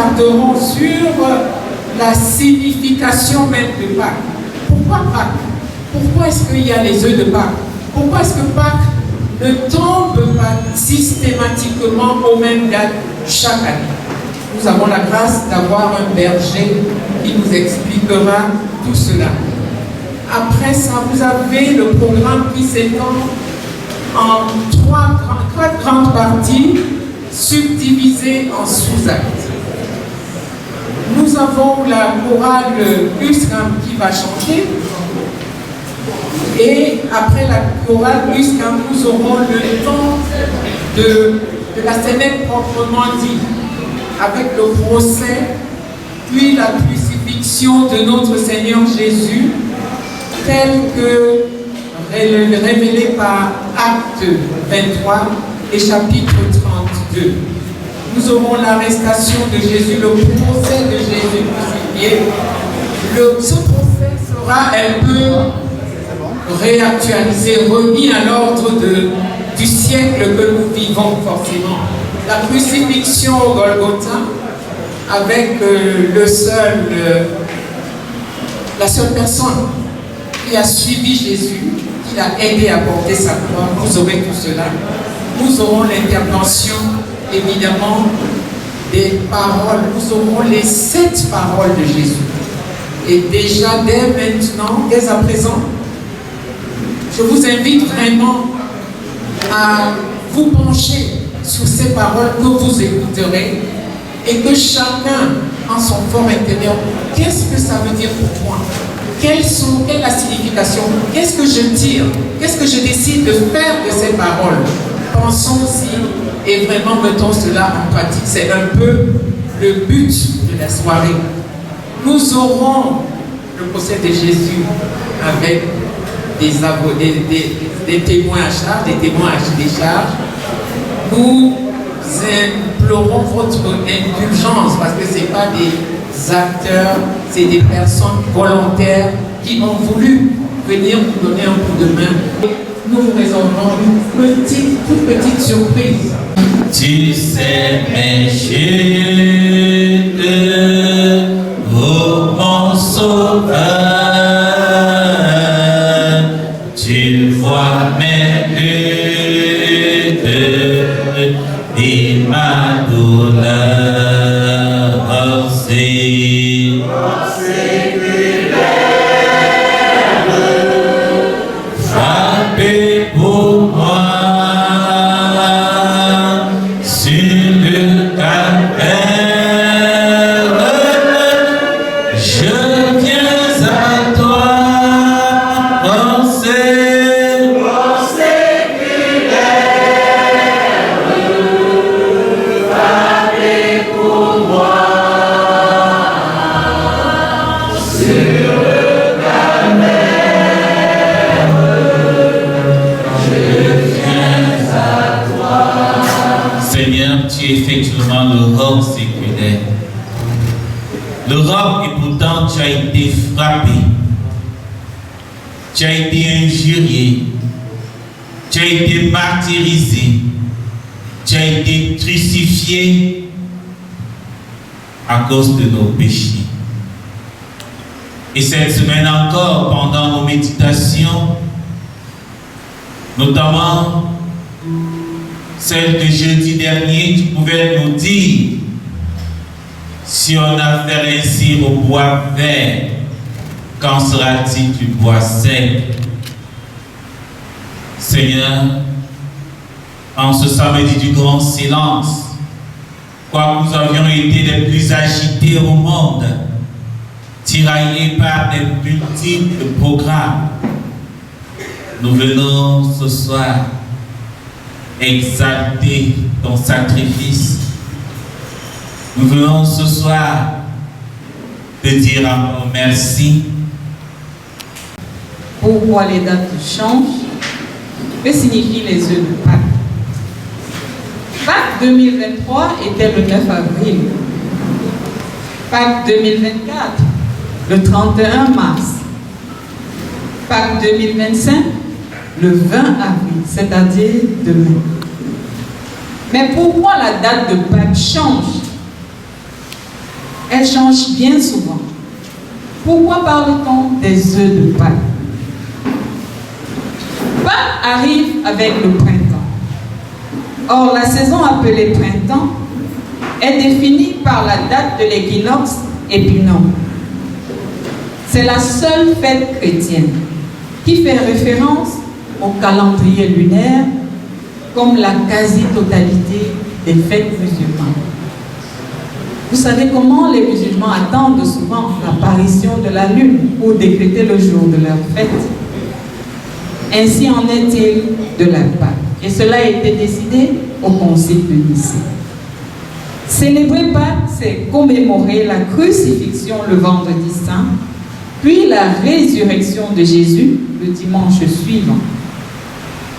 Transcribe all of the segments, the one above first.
s'attarderont sur la signification même de Pâques. Pourquoi Pâques? Pourquoi est-ce qu'il y a les œufs de Pâques? Pourquoi est-ce que Pâques ne tombe pas systématiquement aux mêmes dates chaque année? Nous avons la grâce d'avoir un berger qui nous expliquera tout cela. Après ça, vous avez le programme qui s'étend en quatre grandes parties subdivisées en sous-actes. Nous avons la chorale USCAM qui va chanter. Et après la chorale USCAM, nous aurons le temps de la semaine proprement dit, avec le procès, puis la crucifixion de notre Seigneur Jésus, tel que révélé par Acte 23 et chapitre 32. Nous aurons l'arrestation de Jésus, le procès de Jésus crucifié. Ce procès sera un peu réactualisé, remis à l'ordre du siècle que nous vivons forcément. La crucifixion au Golgotha, avec la seule personne qui a suivi Jésus, qui l'a aidé à porter sa croix. Vous aurez tout cela. Nous aurons l'intervention, évidemment, des paroles. Nous aurons les 7 paroles de Jésus. Et déjà, dès maintenant, dès à présent, je vous invite vraiment à vous pencher sur ces paroles que vous écouterez et que chacun, en son fort intérieur, qu'est-ce que ça veut dire pour moi? Quelle est la signification? Qu'est-ce que je tire? Qu'est-ce que je décide de faire de ces paroles? Pensons aussi et vraiment mettons cela en pratique. C'est un peu le but de la soirée. Nous aurons le procès de Jésus avec des témoins à charge, des témoins à décharge. Nous implorons votre indulgence parce que ce n'est pas des acteurs, c'est des personnes volontaires qui ont voulu venir nous donner un coup de main. Nous vous réservons une toute petite surprise. Tu sais mes chutes, oh mon sauveur, tu vois mes luttes et ma douleur, frappez pour moi sur le calvaire. Je viens à toi, mon séculaire, frappez pour moi sur le calvaire. Seigneur, tu es effectivement le roi séculaire. Le roi, et pourtant tu as été frappé, tu as été injurié, tu as été martyrisé, tu as été crucifié à cause de nos péchés. Et cette semaine encore, pendant nos méditations, notamment celle de jeudi dernier, tu pouvais nous dire, si on a fait ainsi au bois vert, qu'en sera-t-il du bois sec? Seigneur, en ce samedi du grand silence, quoique nous avions été les plus agités au monde, tiraillés par des multiples programmes, nous venons ce soir exalter ton sacrifice. Nous venons ce soir te dire encore merci. Pourquoi les dates changent? Que signifient les œufs de Pâques? Pâques 2023 était le 9 avril. Pâques 2024, le 31 mars. Pâques 2025, le 20 avril, c'est-à-dire demain. Mais pourquoi la date de Pâques change? elle change bien souvent. Pourquoi parle-t-on des œufs de Pâques? Pâques arrive avec le printemps. Or, la saison appelée printemps est définie par la date de l'équinoxe épineux. C'est la seule fête chrétienne qui fait référence au calendrier lunaire comme la quasi-totalité des fêtes musulmanes. Vous savez comment les musulmans attendent souvent l'apparition de la lune pour décréter le jour de leur fête. Ainsi en est-il de la Pâque. Et cela a été décidé au Concile de Nicée. Célébrer Pâques, c'est commémorer la crucifixion le vendredi saint, puis la résurrection de Jésus le dimanche suivant.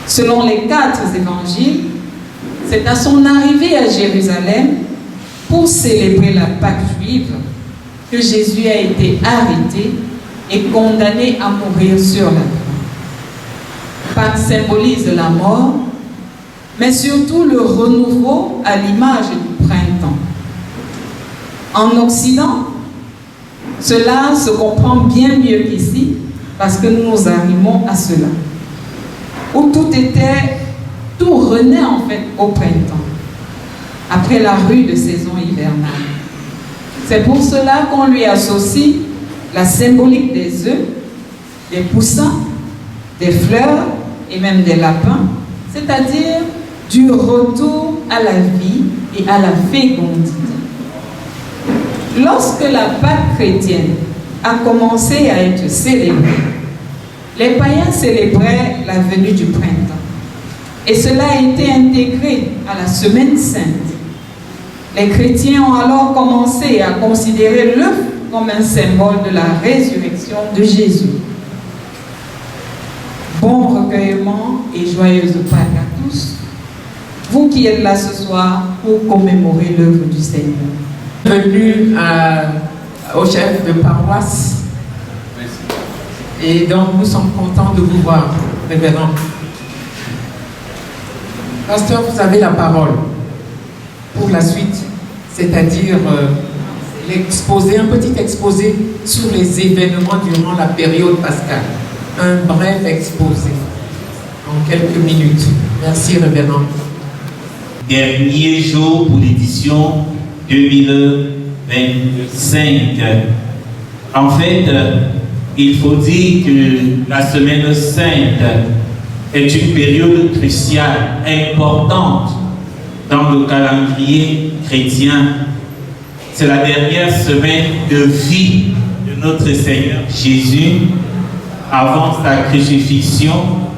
Selon les 4 évangiles, c'est à son arrivée à Jérusalem pour célébrer la Pâque juive que Jésus a été arrêté et condamné à mourir sur la croix. Pâques symbolise la mort, mais surtout le renouveau à l'image du printemps. En Occident, cela se comprend bien mieux qu'ici, parce que nous nous arrimons à cela, où tout renaît en fait au printemps, après la rude saison hivernale. C'est pour cela qu'on lui associe la symbolique des œufs, des poussins, des fleurs et même des lapins, c'est-à-dire du retour à la vie et à la fécondité. Lorsque la Pâque chrétienne a commencé à être célébrée, les païens célébraient la venue du printemps. Et cela a été intégré à la Semaine sainte. Les chrétiens ont alors commencé à considérer l'œuf comme un symbole de la résurrection de Jésus. Bon recueillement et joyeuse Pâques à tous, vous qui êtes là ce soir pour commémorer l'œuvre du Seigneur. Bienvenue au chef de paroisse. Et donc nous sommes contents de vous voir, révérend. Pasteur, vous avez la parole pour la suite, c'est-à-dire l'exposé, un petit exposé sur les événements durant la période pascale. Un bref exposé en quelques minutes. Merci, révérend. Dernier jour pour l'édition 2025. En fait, il faut dire que la Semaine Sainte est une période cruciale, importante dans le calendrier chrétien. C'est la dernière semaine de vie de notre Seigneur Jésus avant sa crucifixion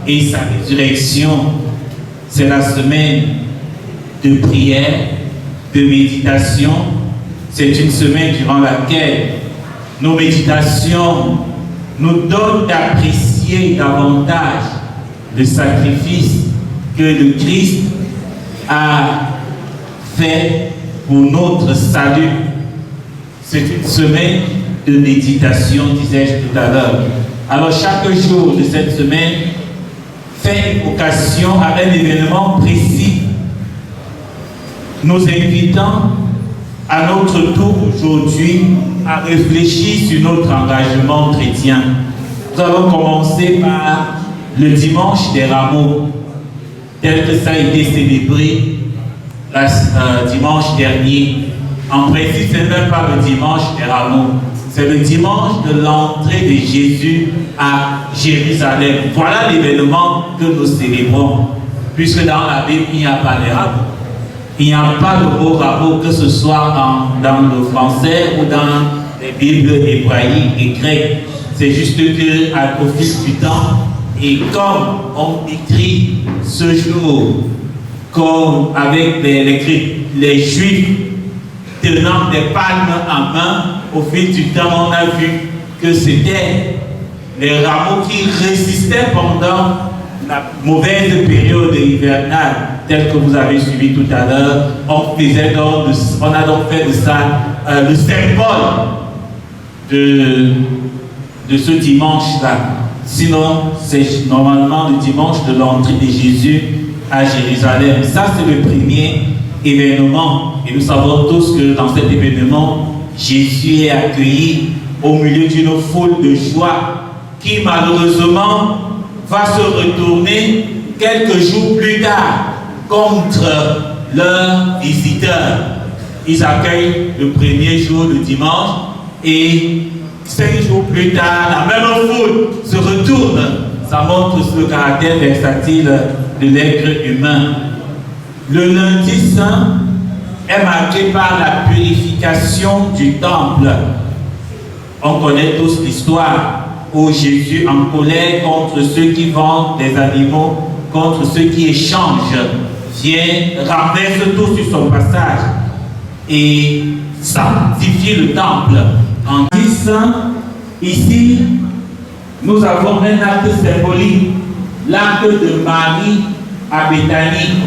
et sa résurrection. C'est la semaine de prière, de méditation. C'est une semaine durant laquelle nos méditations nous donnent d'apprécier davantage le sacrifice que le Christ a fait pour notre salut. C'est une semaine de méditation, disais-je tout à l'heure. Alors chaque jour de cette semaine fait occasion à un événement précis, nous invitant à notre tour aujourd'hui à réfléchir sur notre engagement chrétien. Nous allons commencer par le dimanche des rameaux, tel que ça a été célébré dimanche dernier. En principe, ce n'est même pas le dimanche des rameaux, c'est le dimanche de l'entrée de Jésus à Jérusalem. Voilà l'événement que nous célébrons, puisque dans la Bible, il n'y a pas les rameaux. Il n'y a pas de mot rameau, que ce soit dans le français ou dans les Bibles hébraïques et grecques. C'est juste qu'au fil du temps, et comme on écrit ce jour, comme avec les Juifs tenant des palmes en main, au fil du temps, on a vu que c'était les rameaux qui résistaient pendant la mauvaise période hivernale, telle que vous avez suivi tout à l'heure. On a donc fait de ça le symbole de ce dimanche-là. Sinon, c'est normalement le dimanche de l'entrée de Jésus à Jérusalem. Ça, c'est le premier événement. Et nous savons tous que dans cet événement, Jésus est accueilli au milieu d'une foule de joie qui malheureusement va se retourner quelques jours plus tard contre leurs visiteurs. Ils accueillent le premier jour, le dimanche, et 5 jours plus tard, la même foule se retourne. Ça montre le caractère versatile de l'être humain. Le lundi saint est marqué par la purification du temple. On connaît tous l'histoire où Jésus, en colère contre ceux qui vendent des animaux, contre ceux qui échangent, vient, renverse tout sur son passage et sanctifie le temple. En disant, ici, nous avons un acte symbolique, l'acte de Marie à Béthanie,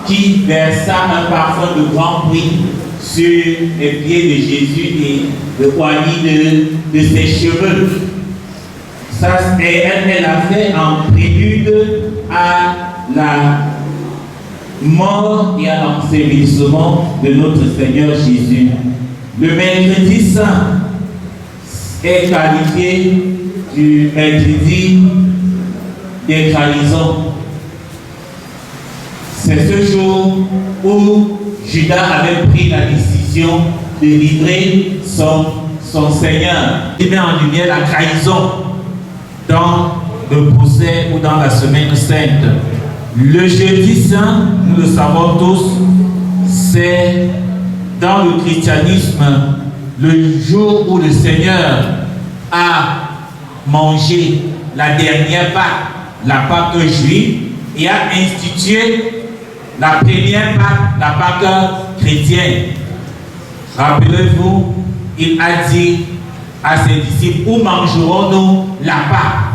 qui versa un parfum de grand prix sur les pieds de Jésus et le poignet de ses cheveux. Ça, elle a fait en prélude à la mort et à l'ensevelissement de notre Seigneur Jésus. Le mercredi saint est qualifié du mercredi des trahisons. C'est ce jour où Judas avait pris la décision de livrer son Seigneur. Il met en lumière la trahison dans le procès ou dans la semaine sainte. Le jeudi saint, nous le savons tous, c'est dans le christianisme le jour où le Seigneur a mangé la dernière Pâque, la Pâque juive, et a institué la première Pâque, la Pâque chrétienne. Rappelez-vous, il a dit à ses disciples, où mangerons-nous la Pâque?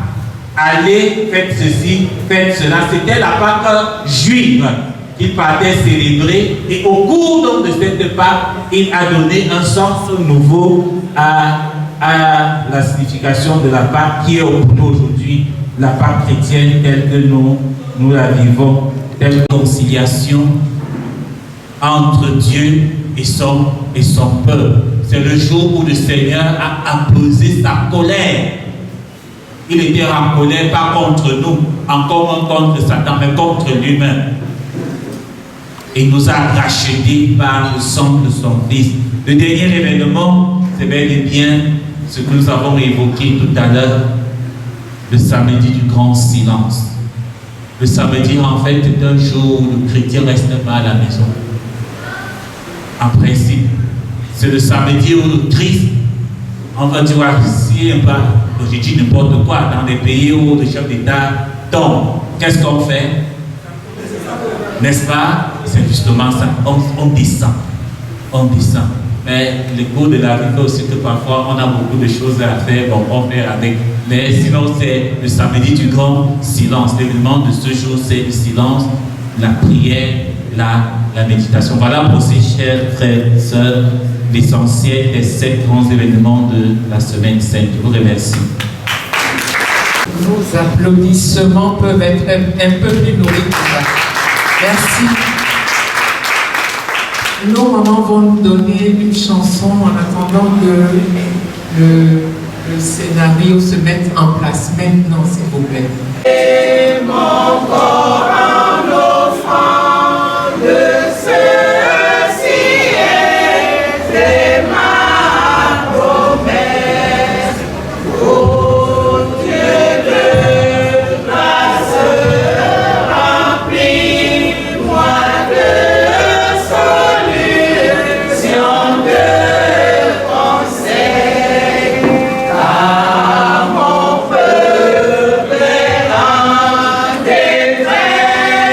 Allez, faites ceci, faites cela. C'était la Pâque juive qu'il partait célébrer. Et au cours donc de cette Pâque, il a donné un sens nouveau à la signification de la Pâque qui est pour nous aujourd'hui la Pâque chrétienne telle que nous la vivons, telle conciliation entre Dieu et son peuple. C'est le jour où le Seigneur a apposé sa colère. Il était en colère, pas contre nous, encore moins contre Satan, mais contre lui-même. Il nous a rachetés par le sang de son Fils. Le dernier événement, c'est bel et bien ce que nous avons évoqué tout à l'heure, le samedi du grand silence. Le samedi, en fait, est un jour où le chrétien reste pas à la maison. En principe, c'est le samedi où le Christ, on va dire, si j'ai dit n'importe quoi, dans des pays où le chef d'État tombe, qu'est-ce qu'on fait? N'est-ce pas? C'est justement ça. On descend. On descend. Mais le cours de la vie fait aussi que parfois on a beaucoup de choses à faire, bon, on fait avec. Mais sinon, c'est le samedi du grand silence. L'événement de ce jour, c'est le silence, la prière, la méditation. Voilà pour ces chers frères et sœurs, l'essentiel des 7 grands événements de la semaine sainte. Je vous remercie. Nos applaudissements peuvent être un peu plus nourris que ça. Merci. Nos mamans vont nous donner une chanson en attendant que le scénario se mette en place. Maintenant, s'il vous plaît. Et mon corps en offrande, ceci est ma promesse. Oh Dieu de grâce, remplis-moi de solutions de conseils, car mon peuple est en détresse.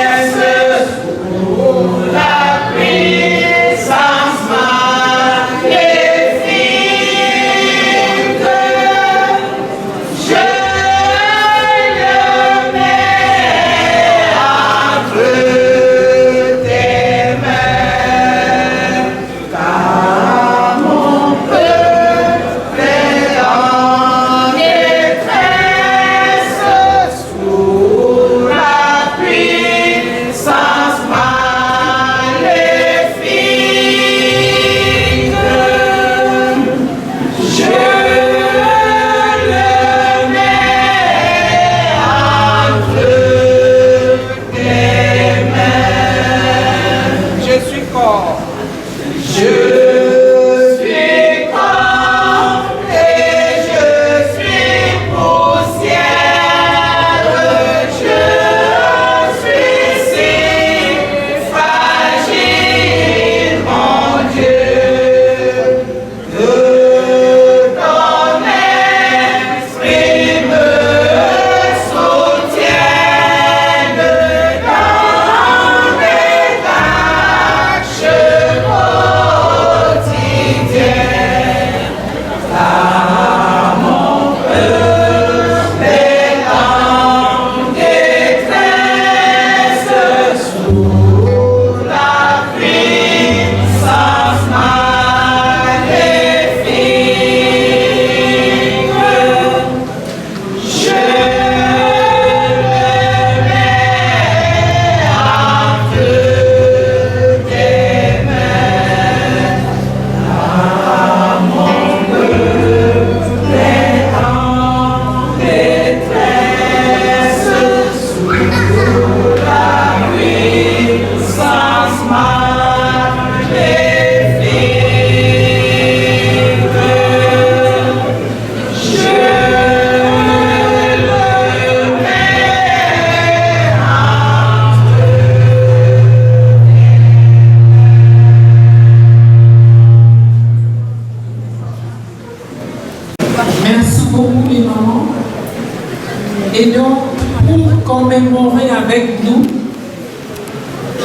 commémorer avec nous.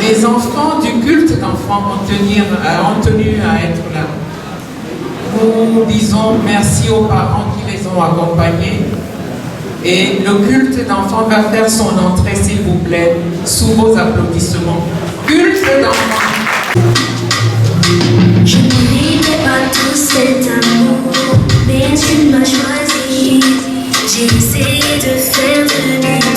Les enfants du culte d'enfants ont tenu à être là. Nous disons merci aux parents qui les ont accompagnés. Et le culte d'enfants va faire son entrée, s'il vous plaît, sous vos applaudissements. Culte d'enfants. Je ne méritais pas tout cet amour, mais tu m'as choisi. J'ai essayé de faire de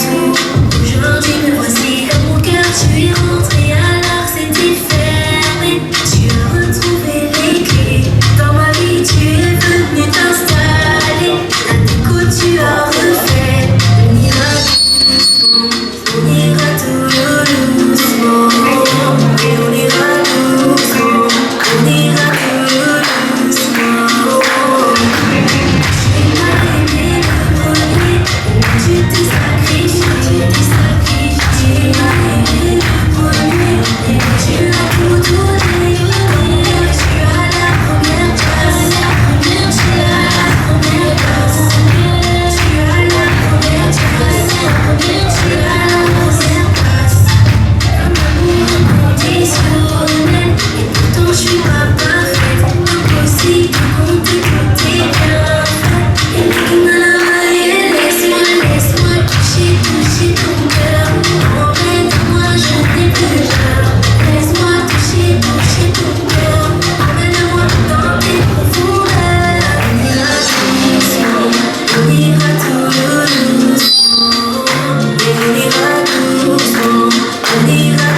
tout. Aujourd'hui me voici dans mon cœur, tu es rentré alors c'était fermé. Tu as retrouvé les clés. Dans ma vie tu es venu t'installer. La déco tu as refait. On ira tout doucement. Et on ira doucement. On ira tout doucement. Tu m'as aimé le premier. Tu t'es sacrifié. Tu m'as aimé le premier. Et tu as tout donné. Tu as la première place. Tu as la première place. Tu as la première place. Tu as la première place. Un amour inconditionnel. Et pourtant je suis pas parfaite. Impossible de compter tous tes bienfaits. Et laisse-moi toucher ton cœur. Emmène-moi, je n'ai plus peur. Laisse-moi toucher ton cœur. Emmène-moi dans tes profondeurs. On ira doucement. Et on ira doucement. On ira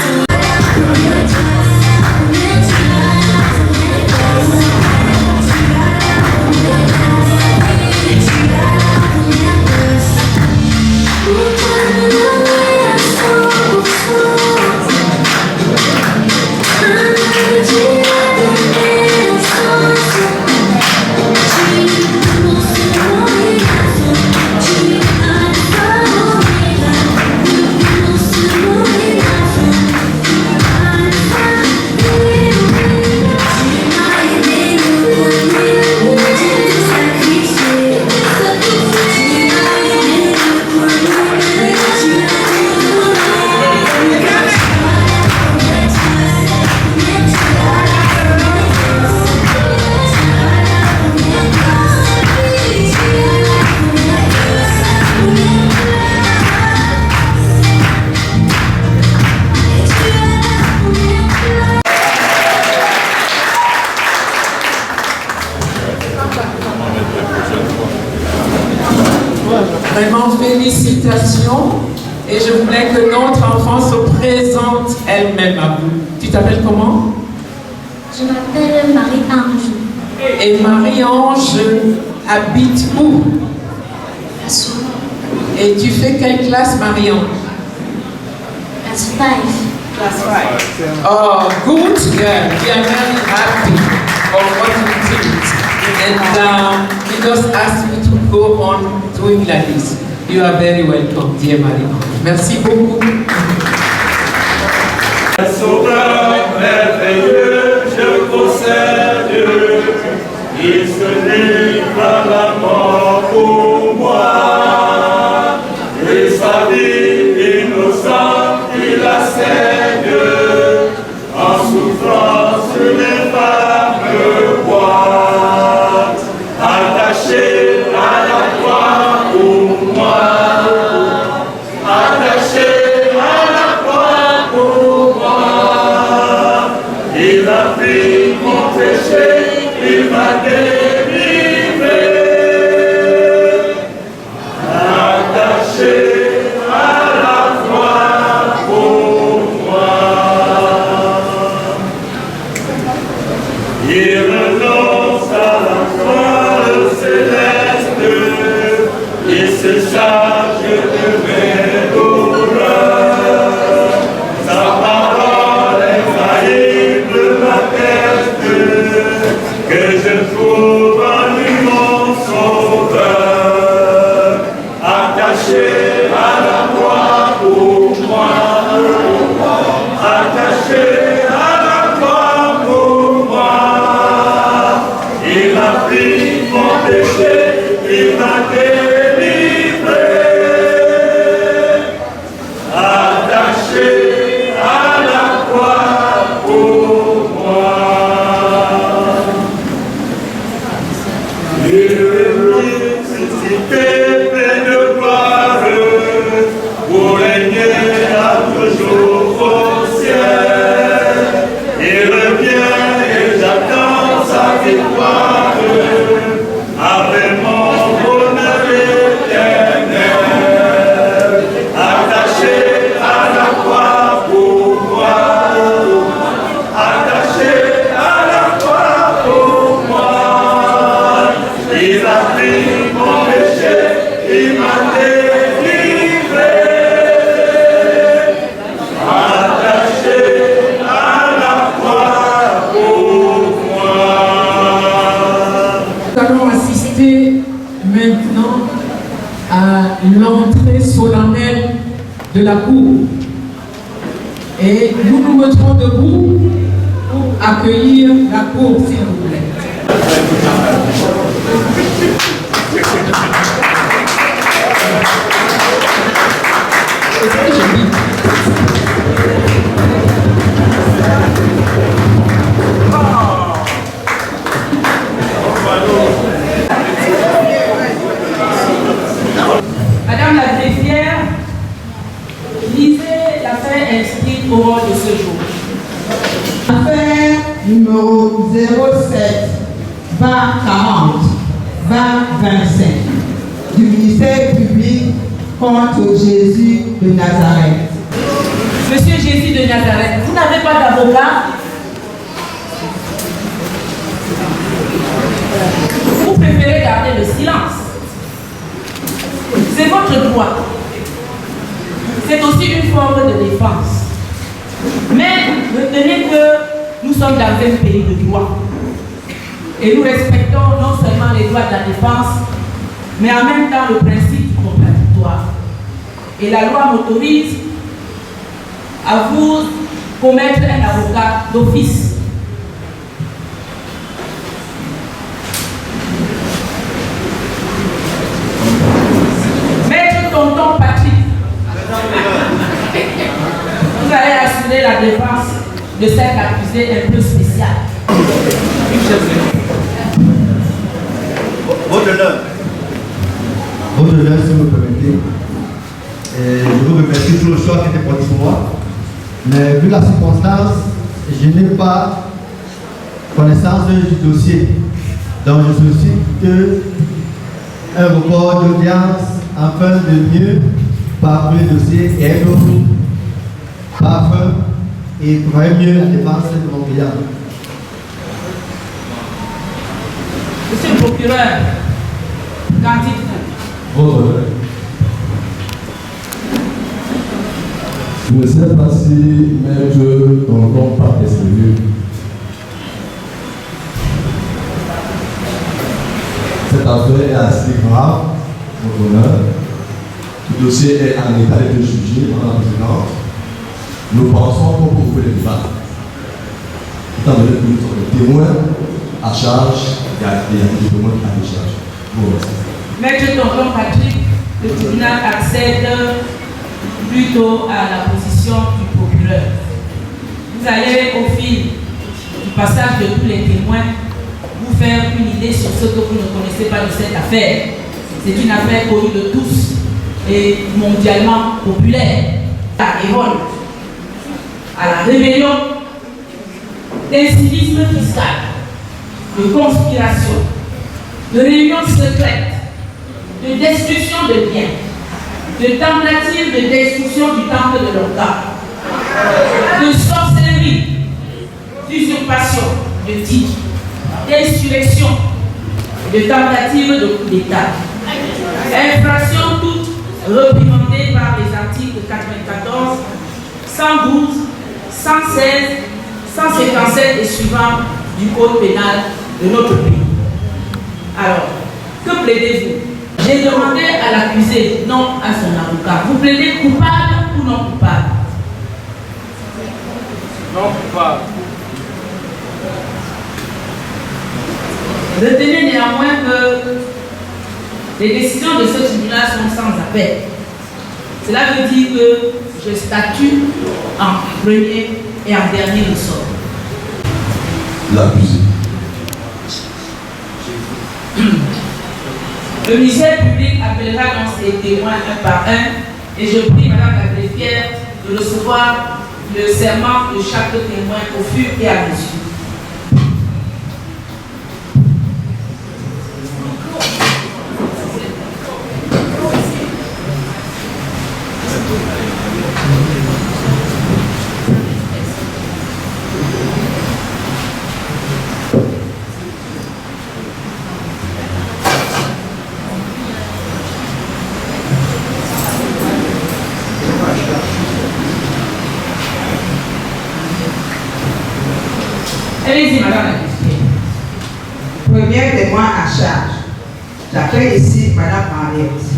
Vraiment félicitations et je voulais que notre enfant se présente elle-même à vous. Tu t'appelles comment? Je m'appelle Marie-Ange. Et Marie-Ange habite où? À Soule. Et tu fais quelle classe, Marie-Ange? Class 5. Class 5. Oh, good girl. We are very happy for what you did. And we just ask you to go on doing like this. You are very welcome, dear Marie-Ange. Merci beaucoup. Sauveur merveilleux, je procède, il se livre à la mort pour moi, et sa vie innocente, il la cède, en souffrance les femmes voient, attaché à la croix pour moi, attaché à la croix pour moi, il a pris mon péché, il m'a délivré, attaché à la croix pour moi. Il renonce à la croix céleste, il se charge de mes douleurs. Sa parole infaillible m'atteste que je trouve en lui mon sauveur. Attaché à la croix pour moi, attaché à la croix pour moi. à l'entrée solennelle de la cour. Et nous nous mettrons debout pour accueillir la cour, s'il vous plaît. C'est ce que je dis. Madame la greffière, lisez l'affaire inscrite au rôle de ce jour. Affaire numéro 07 2040 2025 du ministère public contre Jésus de Nazareth. Monsieur Jésus de Nazareth, vous n'avez pas d'avocat? Vous préférez garder le silence? C'est votre droit. C'est aussi une forme de défense. Mais retenez que nous sommes dans un pays de droit. Et nous respectons non seulement les droits de la défense, mais en même temps le principe du contradictoire. Et la loi m'autorise à vous commettre un avocat d'office. Maître Tonton Patrick, vous allez assurer la défense de cet accusé un peu spécial. Votre honneur, si vous le permettez, je vous remercie pour le choix qui était porté sur moi. Mais vu la circonstance, je n'ai pas connaissance du dossier. Donc je sollicite un report d'audience afin de mieux parcourir le dossier et être parfum et travailler mieux la défense de mon client. Monsieur le procureur, qu'en dites-vous? Votre honneur. Je ne sais pas si maître Tonton Patrick est sérieux. Cette affaire est assez grave, votre honneur. Le dossier est en état d'être jugé par la présidente. Nous pensons qu'on peut ouvrir le débat. Étant donné que nous sommes des témoins à charge, il y a des témoins à décharge. Bon, Maître Tonton Patrick, le tribunal accède plutôt à la position du procureur. Vous allez, au fil du passage de tous les témoins, vous faire une idée sur ce que vous ne connaissez pas de cette affaire. C'est une affaire connue de tous et mondialement populaire. La révolte, à la rébellion, d'incivisme fiscal, de conspiration, de réunions secrètes, de destruction de biens, de tentative de destruction du temple de l'Orga, de sorcellerie, d'usurpation de titres, d'insurrection, de tentative de coup d'État. Infraction toute réprimandée par les articles 94, 112, 116, 157 et suivants du code pénal de notre pays. Alors, que plaidez-vous? J'ai demandé à l'accusé, non à son avocat. Vous plaidez coupable ou non coupable? Non coupable. Retenez néanmoins que les décisions de ce tribunal sont sans appel. Cela veut dire que je statue en premier et en dernier ressort. l'accusé. Le ministère public appellera donc ses témoins un par un et je prie Madame la greffière de recevoir le serment de chaque témoin au fur et à mesure. Allez-y, Madame la greffière. Premier témoin à charge. J'appelle ici Madame Henriette.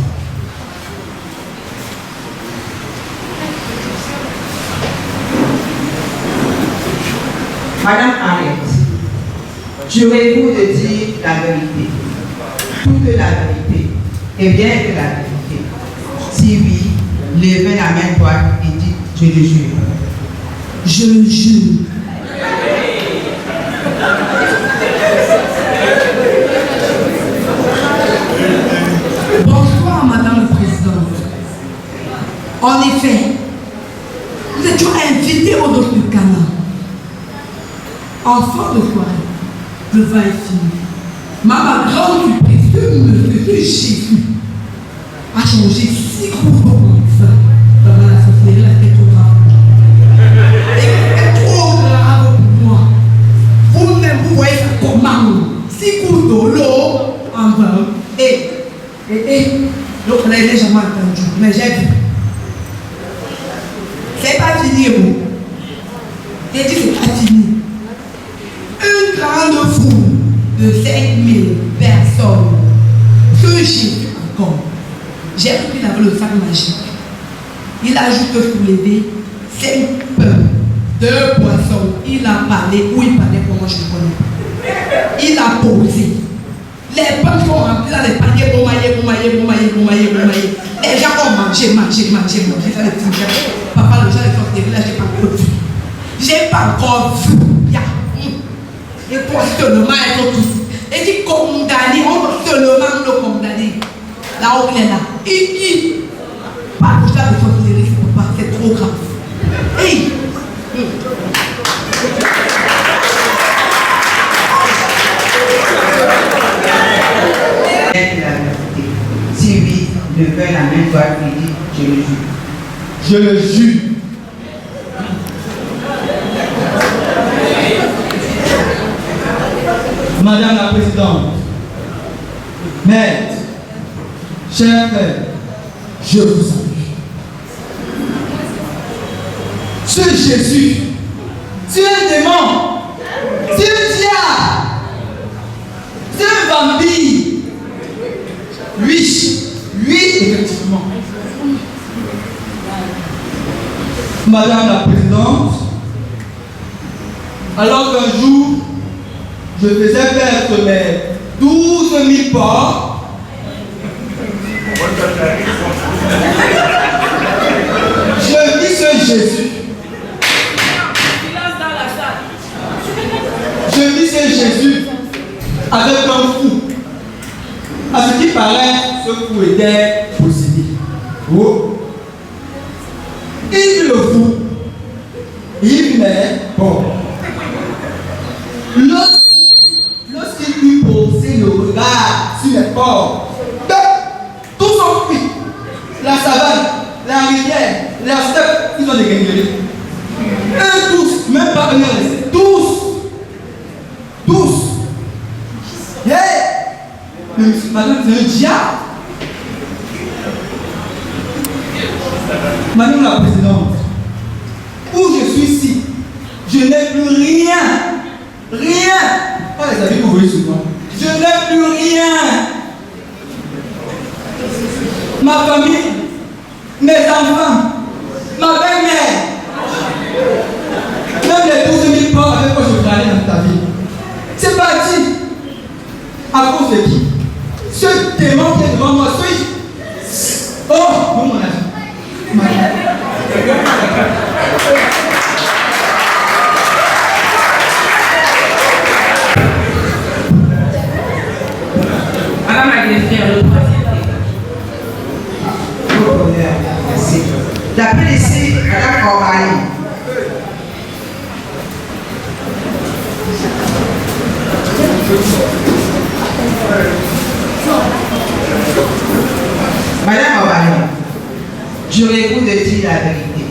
Madame Henriette, jurez-vous de dire la vérité, toute la vérité, et bien que la vérité? Si oui, levez la main droite et dites, je le jure. Je le jure. Bonsoir, Madame la Présidente. En effet, nous étions invités au dos du Cana. Enfant de foi, le vin est fini. Ma grande surprise, que Jésus a changé si gros comme ça. Dans la société, c'est trop grave. C'est trop grave pour moi. Vous-même, vous voyez ça comment? Si coup de l'eau en vin. Donc, on n'a jamais entendu, mais j'ai vu. C'est pas fini, vous. J'ai dit, c'est pas fini. Une grande foule de 5000 personnes, que j'ai vu encore. J'ai vu qu'il avait le sac magique. Il a juste soulevé 5 pains, 2 poissons. Il a parlé, où il parlait pour moi, je le connais. Il a posé. Les pains sont remplis dans les paniers, bomaillés. Les gens ont mangé. Ça les petits gens. Papa, le gens les sortent, là, j'ai pas encore vu. J'ai pas encore vu. Et positionnement est tout. Et dit condamné, on va seulement le condamner. Là où il est là. Il pas que ça de sortir, c'est trop grave. Hey! Si oui, levez la main droite et dites, je le jure. Je le jure. Madame la Présidente, Maître, chers frères, je vous salue. Ce Jésus, c'est un démon, c'est un diable, c'est un vampire. Oui, effectivement. Madame la Présidente, alors qu'un jour, je faisais perdre mes 12 000 porcs, je vis ce Jésus. Je vis ce Jésus avec un fou. À ce qui paraît, ce fou était possédé. Oh. Il vit le fou. Il met bon. Lorsqu'il lui posait le regard sur les porcs, tout s'enfuit. La savane, la rivière, la steppe, ils ont dégringolé. Et tous, même pas un resté, tous. Hey! Madame, c'est un diable. Madame la Présidente, où je suis ici, je n'ai plus rien. Pas les amis que vous voyez souvent. Je n'ai plus rien. Ma famille, mes enfants, ma belle-mère, même les 12 000 porcs avec quoi je travaillais dans ta vie. C'est parti. À cause de qui? Ce démon qui est devant moi, oh, bon mon ami. Madame la greffière, le Merci. J'appelle ici Madame Orbani. Madame Orbani, jurez-vous de dire la vérité,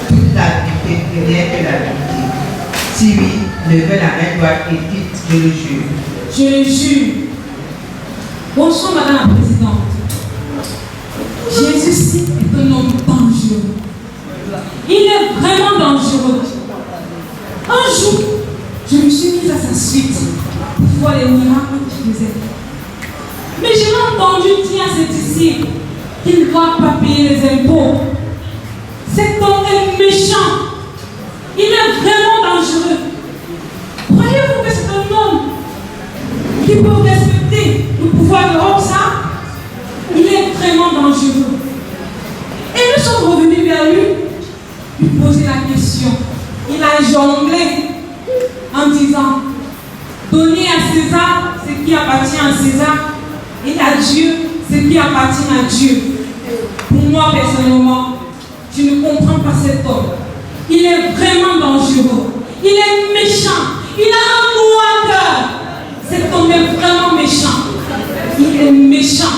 toute la vérité et rien que la vérité? Si oui, levez la main droite et dites, je le jure. Je le jure. Bonjour Madame la Présidente. Jésus-ci est un homme dangereux. Il est vraiment dangereux. Un jour, je me suis mise à sa suite pour voir les miracles qu'il faisait. Mais je l'ai entendu dire à ses disciples qu'il ne doit pas payer les impôts. Cet homme est méchant. Il est vraiment dangereux. Croyez-vous que c'est un homme qui peut respecter le pouvoir de l'homme, ça? Il est vraiment dangereux. Et nous sommes revenus vers lui poser la question. Il a jonglé en disant, donnez à César ce qui appartient à César et à Dieu ce qui appartient à Dieu. Pour moi, personnellement, je ne comprends pas cet homme. Il est vraiment dangereux. Il est méchant. Il a un noir cœur. Cet homme est vraiment méchant. Il est méchant.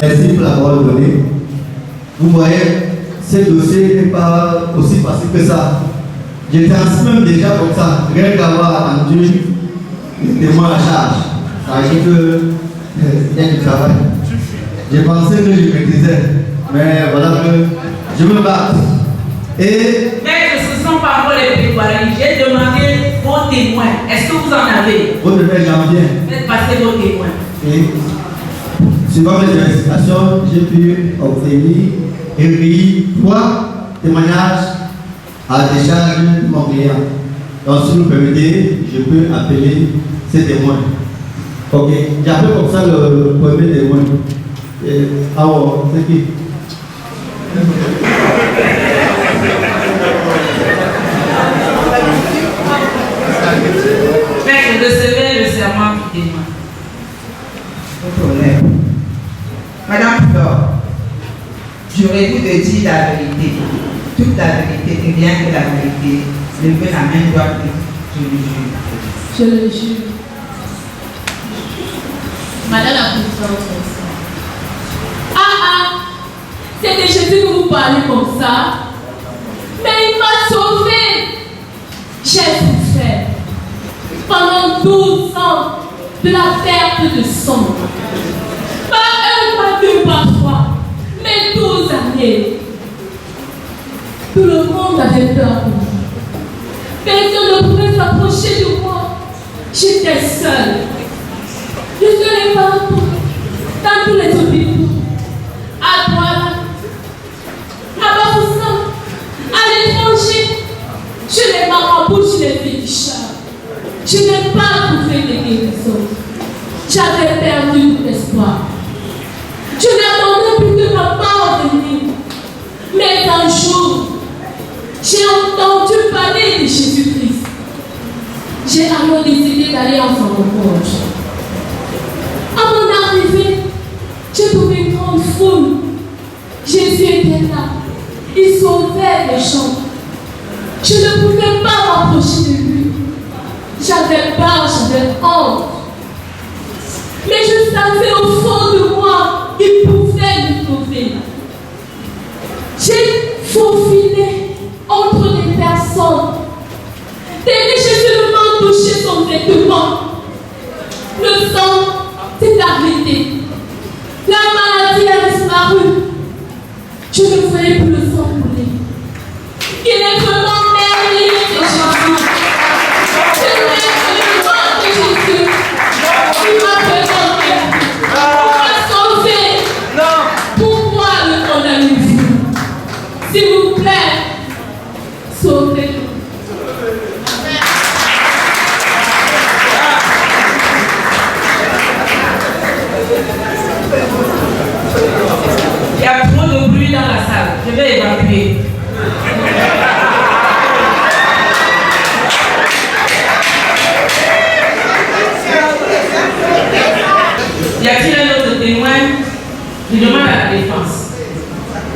Merci pour la parole donnée. Vous voyez, ce dossier n'est pas aussi facile que ça. Je transmets même déjà comme ça, rien qu'avoir entendu les témoins à charge. Ça veut dire qu'il y a du travail. J'ai pensé que je maîtrisais, mais voilà que je me bats. Et. Mais ce ne sont pas encore les plaidoiries. J'ai demandé vos témoins. Est-ce que vous en avez? Votre père, j'en viens. Faites passer vos témoins. Et, suivant mes investigations, j'ai pu obtenir et recueillir 3 témoignages à décharge de mon client. Donc, si vous permettez, je peux appeler ces témoins. Ok, j'appelle comme ça le premier témoin. Alors, c'est qui? Maître, recevez le serment du témoin. Madame Flore, j'aurais dû te dire la vérité, toute la vérité et rien que la vérité. Levez la main droite, je le jure. Je le jure. Madame la présidente, c'est de Jésus que vous parlez comme ça. Mais il m'a sauvé. J'ai souffert pendant 12 ans de la perte de sang. Pas 1, pas 2, pas 3, mais 12 années. Tout le monde avait peur de moi. Personne ne pouvait s'approcher de moi. J'étais seule. Je serais partout, dans tous les hôpitaux, à Douala, à Bafoussam, à l'étranger. Je n'ai pas embauché les féticheurs. Je n'ai pas trouvé de guérison. J'avais perdu tout espoir. Je n'attendais plus que ma part venir. Mais un jour, j'ai entendu parler de Jésus-Christ. J'ai alors décidé d'aller en son rencontre. À mon arrivée, j'ai trouvé une grande foule. Jésus était là. Il sauvait les gens. Je ne pouvais pas m'approcher de lui. J'avais peur, j'avais honte. Mais je savais au fond de moi qu'il pouvait me sauver. J'ai faufilé entre les personnes. Dès que j'ai seulement touché son vêtement, le sang s'est arrêté. La maladie a disparu. Je ne voyais plus le sang couler. Il est vraiment merveilleux ce changement. Je ne voyais plus le sang de Jésus. Il m'a présenté. Il m'a sauvé. Pourquoi le condamnez-vous? S'il vous plaît, sauvez-le. Il y a trop de bruit dans la salle. Je vais évacuer. Y a-t-il un autre témoin? Je demande à la défense.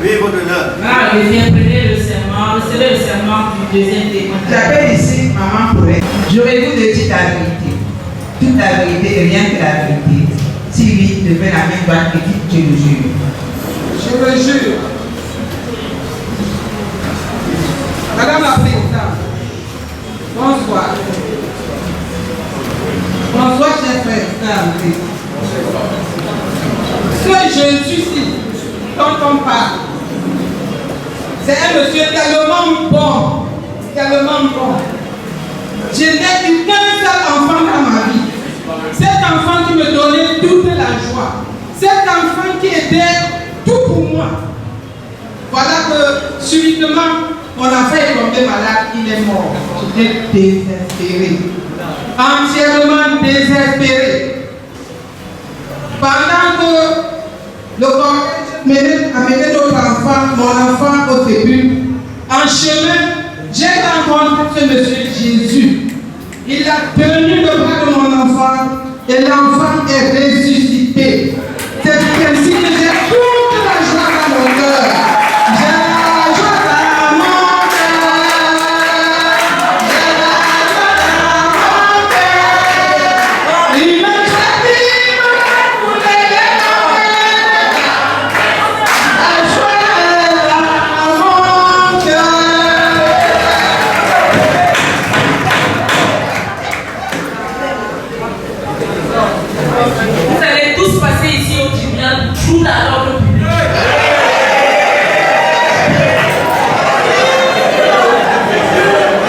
Oui, votre honneur. Ah, viens prenez le serment. Recevez le serment du deuxième témoin. J'appelle ici Maman Paulette. J'aurais dû te dire la vérité. Toute la vérité et rien que la vérité. Si oui, levez la main droite et dites, je le jure. Je le jure. Madame la Présidente, bonsoir. Bonsoir, chers frères et sœurs. Ce Jésus-ci dont on parle, c'est un monsieur tellement bon, tellement bon. Je n'ai eu qu'un seul enfant dans ma vie. Cet enfant qui me donnait toute la joie. Cet enfant qui était tout pour moi. Voilà que subitement, mon enfant est tombé malade, il est mort. J'étais désespéré. Entièrement désespéré. Pendant que le cortège a mené notre enfant, mon enfant au début, en chemin, j'ai rencontré ce monsieur Jésus. Il a tenu le bras de mon enfant et l'enfant est ressuscité. C'est ainsi que j'ai toute la joie dans mon cœur. J'ai la joie dans mon cœur. J'ai la joie dans mon cœur. Il me traduit pour les la joie dans mon cœur. Vous allez tous passer ici au tribunal tout à l'ordre public.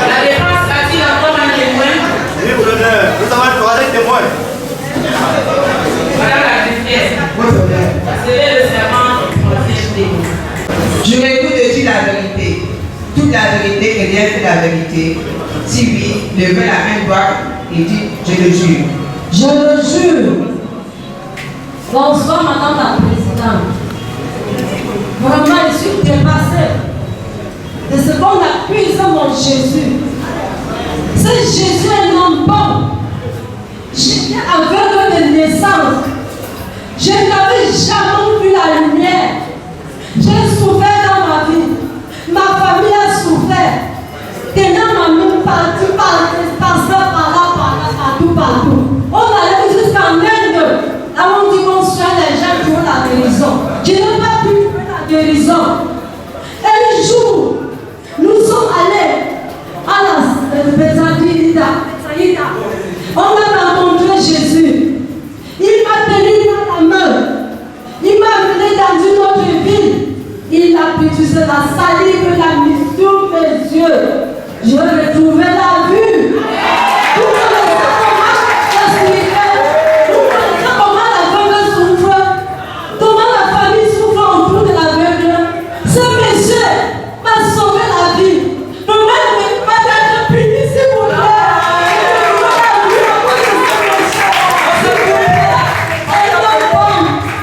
La défense a-t-il encore un témoin? Oui, mon honneur, nous avons le droit d'être témoins. Madame la greffière, recevez le serment du procès témoin. Jurez-vous de dire la vérité, toute la vérité et rien que la vérité. Si oui, levez la main droite et dites je le jure. Je le jure. Bonsoir, Madame la Présidente. Vraiment, je suis dépassée de ce qu'on accuse mon Jésus. Ce Jésus est un homme bon. J'étais aveugle de naissance. Je n'avais jamais vu la lumière. J'ai souffert dans ma vie. Ma famille a souffert. Tenant ma main partout, par là, partout. On allait jusqu'en Inde. Là, on dit qu'on soigne les gens pour la guérison. Je n'ai pas pu faire la guérison. Un jour, nous sommes allés à la Bézadida. On a rencontré Jésus. Il m'a tenu par la main. Il m'a amené dans une autre ville. Il a pu la salive, la mis sur mes yeux. Je retrouvais la vue. Vous connaissez comment l'aveugle souffre, comment la famille souffre autour de l'aveugle. Ce monsieur m'a sauvé la vie. Ne m'avez pas d'être puni, s'il vous plaît.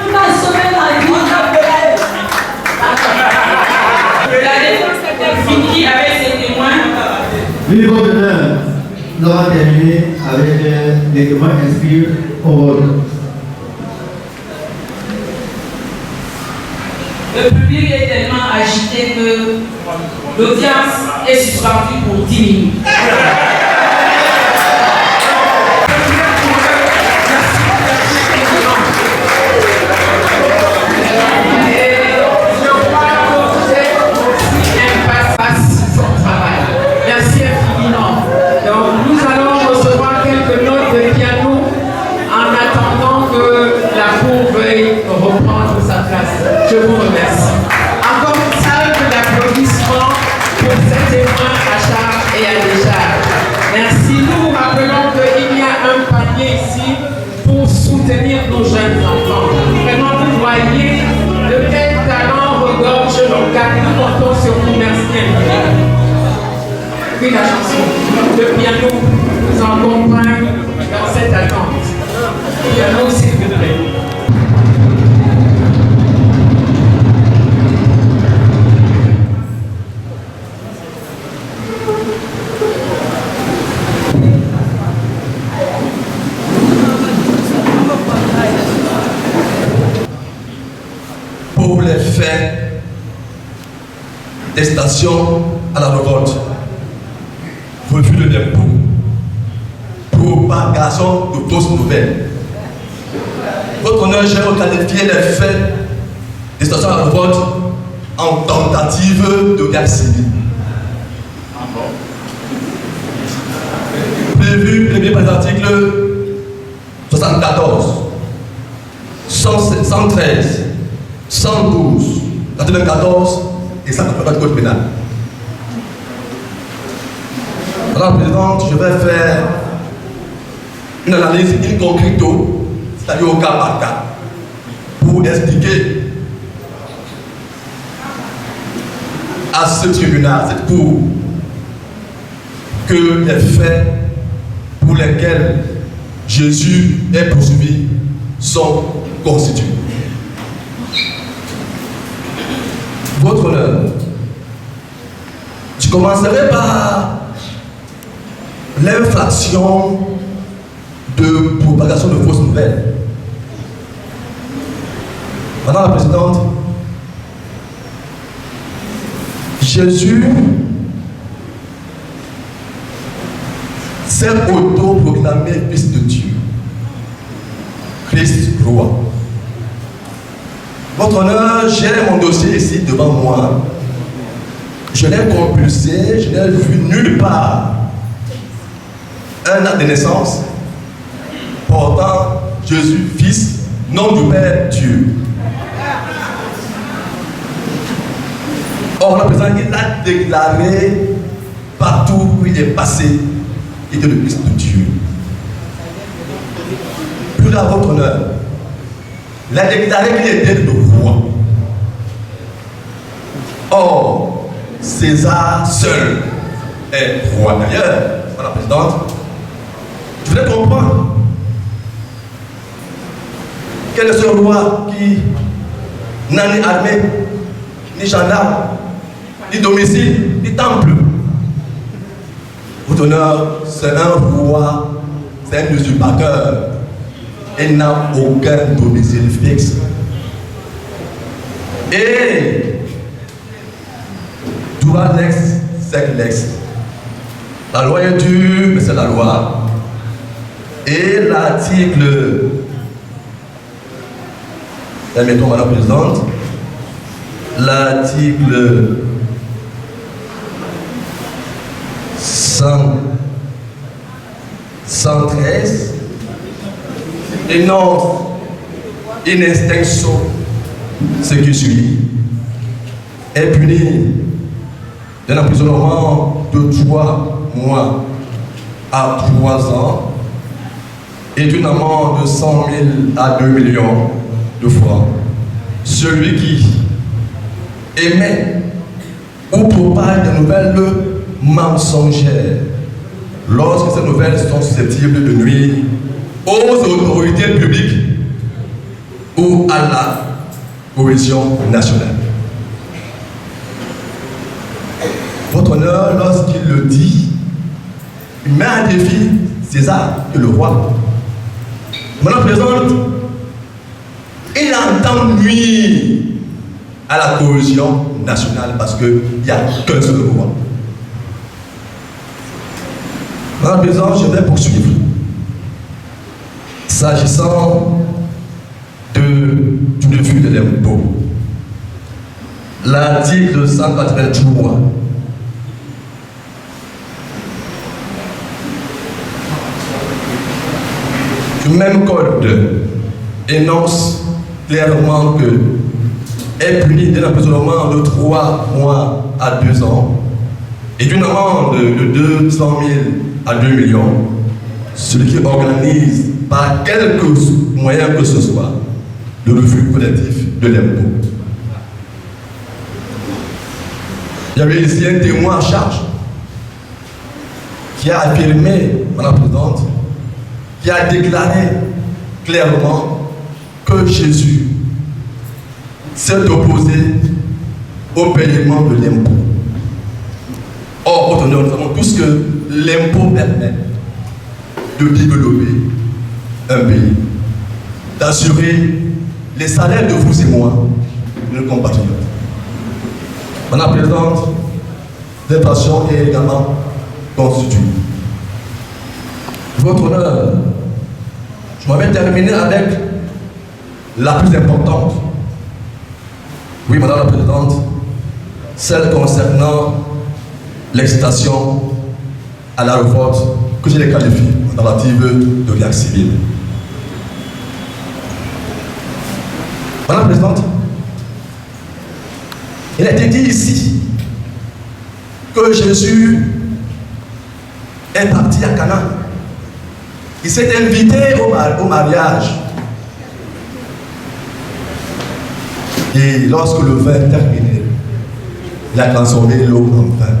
Il m'a sauvé la vie. La défense est finie avec ses témoins. Oui, votre honneur, nous avons terminé avec les témoins inscrits au vote. Le public est tellement agité que l'audience est suspendue pour 10 minutes. Merci infiniment. Donc nous allons recevoir quelques notes de piano en attendant que la cour veuille reprendre sa place. Je vous remercie. Encore une salle d'applaudissements pour ces témoins à charge et à décharge. Merci. Nous vous rappelons qu'il y a un panier ici pour soutenir nos jeunes enfants. Vraiment, vous voyez de quel talent regorge nos gars. Nous comptons sur vous. Merci infiniment. Puis la chanson, le piano nous accompagne dans cette attente. Piano, s'il vous plaît. Pour les faits des stations à la révolte, refus de l'impôt, propagation de fausses nouvelles. Votre honneur, j'ai requalifié les faits des stations à la révolte en tentative de guerre civile. Prévu par les articles 74, 113, 112, 94 et 180 du code pénal. Madame la Présidente, je vais faire une analyse in concreto, c'est-à-dire au cas par cas, pour expliquer à ce tribunal, cette cour, que les faits pour lesquels Jésus est poursuivi sont constitués. Votre honneur, je commencerai par l'infraction de propagation de fausses nouvelles. Madame la Présidente, Jésus s'est auto-proclamé Fils de Dieu, Christ roi. Votre honneur, j'ai mon dossier ici devant moi. Je l'ai compulsé, je n'ai vu nulle part un acte de naissance portant Jésus, Fils, nom du Père Dieu. Or, le président, il a déclaré partout où il est passé, il était le Fils de Dieu. Plus à votre honneur, il a déclaré qu'il était le roi. Or, César seul est roi. D'ailleurs, Madame la Présidente, je voudrais comprendre quel est ce roi qui n'a ni armée, ni gendarme, ni domicile, ni temple. Votre honneur, c'est un roi, c'est un usurpateur. Il n'a aucun domicile fixe. Et droit lex, sec lex. La loi est dure, mais c'est la loi. Et l'article, permettons, Madame la Présidente, l'article 113 énonce in extenso ce qui suit est puni d'un emprisonnement de 3 mois à 3 ans et d'une amende de 100 000 à 2 millions de francs. Celui qui émet ou propage des nouvelles mensongères lorsque ces nouvelles sont susceptibles de nuire aux autorités publiques ou à la cohésion nationale. Votre honneur, lorsqu'il le dit, il met à défi César et le roi. Madame la Présidente, il entend nuire à la cohésion nationale parce qu'il n'y a qu'un seul roi. Madame la Présidente, je vais poursuivre. S'agissant du refus de l'impôt, l'article 183 du même code énonce clairement que est puni d'un emprisonnement de 3 mois à 2 ans et d'une amende de 200 000 à 2 millions celui qui organise par quelque moyen que ce soit le refus collectif de l'impôt. Il y avait ici un témoin à charge qui a affirmé, Madame la Présidente, qui a déclaré clairement que Jésus s'est opposé au paiement de l'impôt. Or, nous savons tous que l'impôt permet de développer un pays, d'assurer les salaires de vous et moi, nos compatriotes. Madame la Présidente, l'infraction est également constituée. Votre honneur, je m'avais terminé avec la plus importante. Oui, Madame la Présidente, celle concernant l'excitation à la révolte que je les qualifie en relative de l'acte civil. Madame la Présidente, il a été dit ici que Jésus est parti à Cana. Il s'est invité au mariage. Et lorsque le vin est terminé, il a transformé l'eau en vin.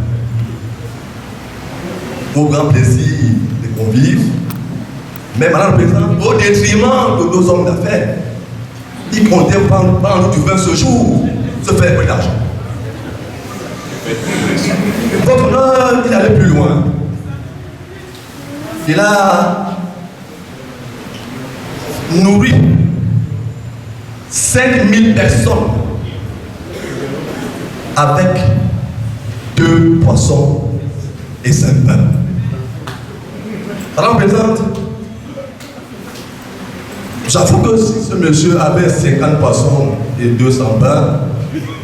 Au grand plaisir des convives, mais Madame le Président, au détriment de nos hommes d'affaires, ils comptaient prendre du vin ce jour, se faire un peu d'argent. Votre honneur, il allait plus loin. Il a nourri 5000 personnes avec 2 poissons et 5 pains. Alors, présente, j'avoue que si ce monsieur avait 50 poissons et 200 pains,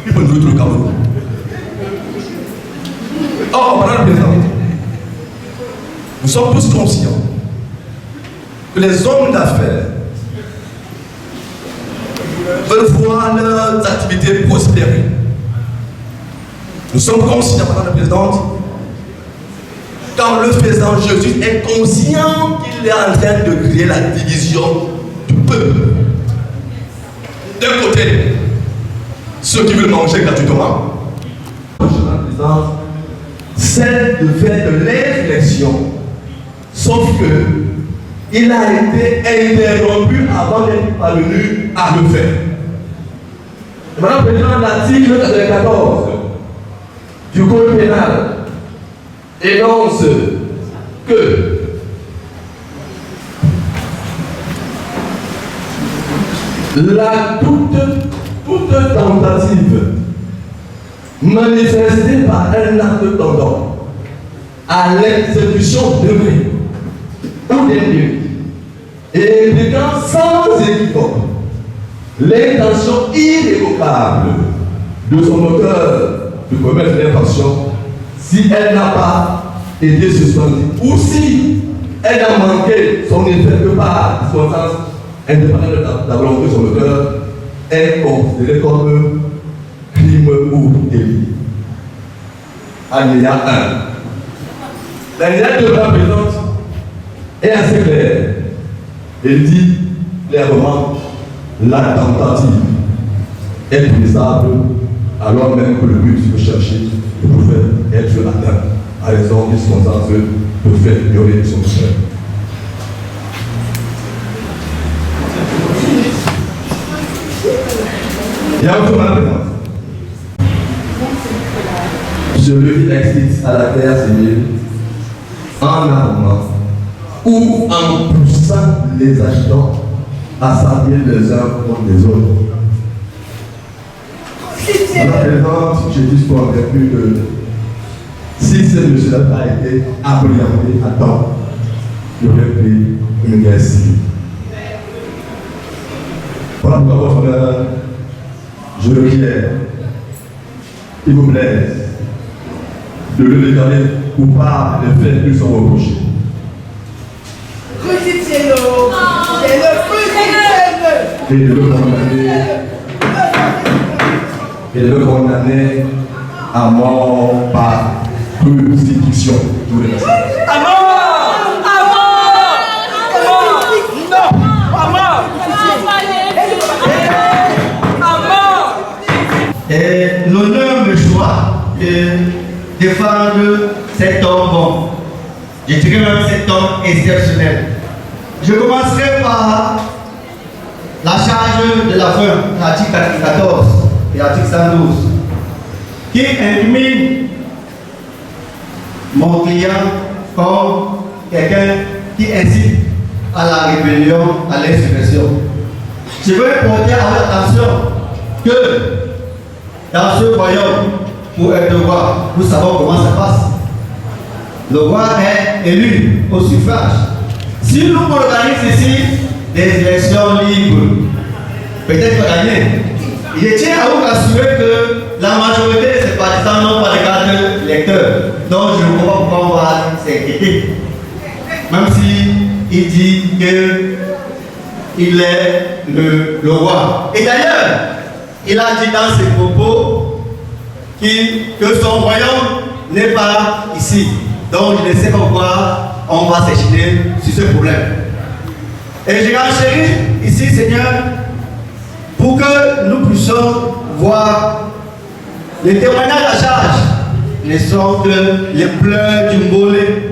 il peut nourrir tout le Cameroun. Or, madame la présidente, nous sommes tous conscients que les hommes d'affaires veulent voir leurs activités prospérer. Nous sommes conscients, madame la présidente, qu'en le faisant, Jésus est conscient qu'il est en train de créer la division du peuple. D'un côté, ceux qui veulent manger gratuitement, madame la présidente, c'est de faire de l'inflexion, sauf que il a été interrompu avant d'être parvenu à le faire. Madame la présidente, l'article 94 du Code pénal énonce que toute tentative manifestée par un acte tendant à l'exécution de crime ou d'ennemi et impliquant sans équivoque l'intention irrévocable de son auteur de commettre l'infraction si elle n'a pas été suspendue ou si elle a manqué son effet que par circonstance indépendante de la volonté de son auteur est considérée comme crime ou délit. Alinéa 1. L'alinéa 2 de la présente est assez claire. Elle dit clairement la tentative est punissable alors même que le but recherché peut être atteint à raison d'une circonstance peut faire violer son chef. Il y a un peu mal je le excite à la terre civile en armant ou en poussant les agitants à s'allier les uns contre les autres. Madame la présidente, je dis convaincu que si ce monsieur n'a pas été appréhendé à temps, il aurait pris une guerre civile. Voilà pourquoi votre honneur, je requiers, il vous plaise, de le déclarer coupable des faits qui sont reprochés. Crucifiez-le! C'est le crucifiez-le! Et de le condamner à mort par crucifixion. À mort! À mort! Non! À mort! À mort! Et l'honneur me choisit de défendre cet homme bon. Je dirais même cet homme exceptionnel. Je commencerai par la charge de la fin, l'article 14 et l'article 112, qui incrimine mon client comme quelqu'un qui incite à la rébellion, à l'insurrection. Je veux porter à votre attention que dans ce royaume, pour être roi, nous savons comment ça passe. Le roi est élu au suffrage. Si nous organisons ici des élections libres, peut-être pas gagner. Je tiens à vous assurer que la majorité de ces partisans n'ont pas de carte électeur. Donc je ne vois pas pourquoi on va s'inquiéter. Même s'il dit qu'il est le roi. Et d'ailleurs, il a dit dans ses propos que son royaume n'est pas ici. Donc je ne sais pas pourquoi on va s'échiner sur ce problème. Et je renchéris ici, Seigneur, pour que nous puissions voir Les témoignages à charge ne sont que les pleurs du mollet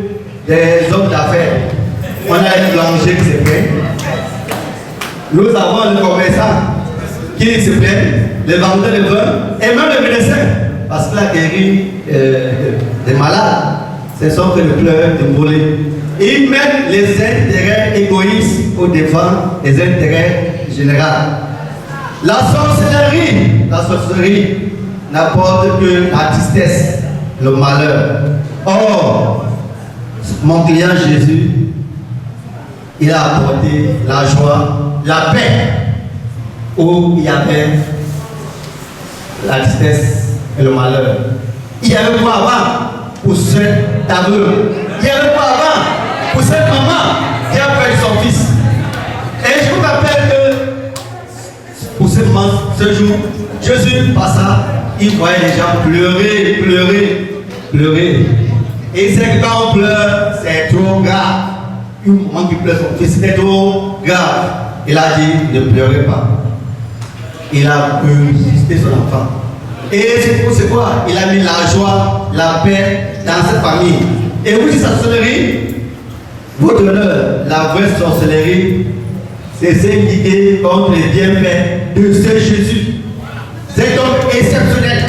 des hommes d'affaires. On a un boulanger qui se plaint. Nous avons le commerçant qui se plaint, les vendeurs de vin et même le médecin, parce qu'il a guéri des malades. Ce sont que les pleurs du mollet. Ils mettent les intérêts égoïstes au devant des intérêts généraux. La sorcellerie n'apporte que la tristesse, le malheur. Or, mon client Jésus, il a apporté la joie, la paix, où il y avait la tristesse et le malheur. Il y avait quoi avant pour cet aveugle? Il y avait quoi avant pour cette maman qui a perdu son fils? Et je vous rappelle que pour ce jour, Jésus passa, il voyait les gens pleurer. Et c'est que quand on pleure, c'est trop grave. Une maman qui pleure son fils, c'est trop grave. Il a dit, ne pleurez pas. Il a suscité son enfant. Et c'est quoi? Il a mis la joie, la paix dans cette famille. Et oui, sorcellerie, votre honneur, la vraie sorcellerie, c'est s'indiquer contre les bienfaits de ce Jésus. C'est donc exceptionnel.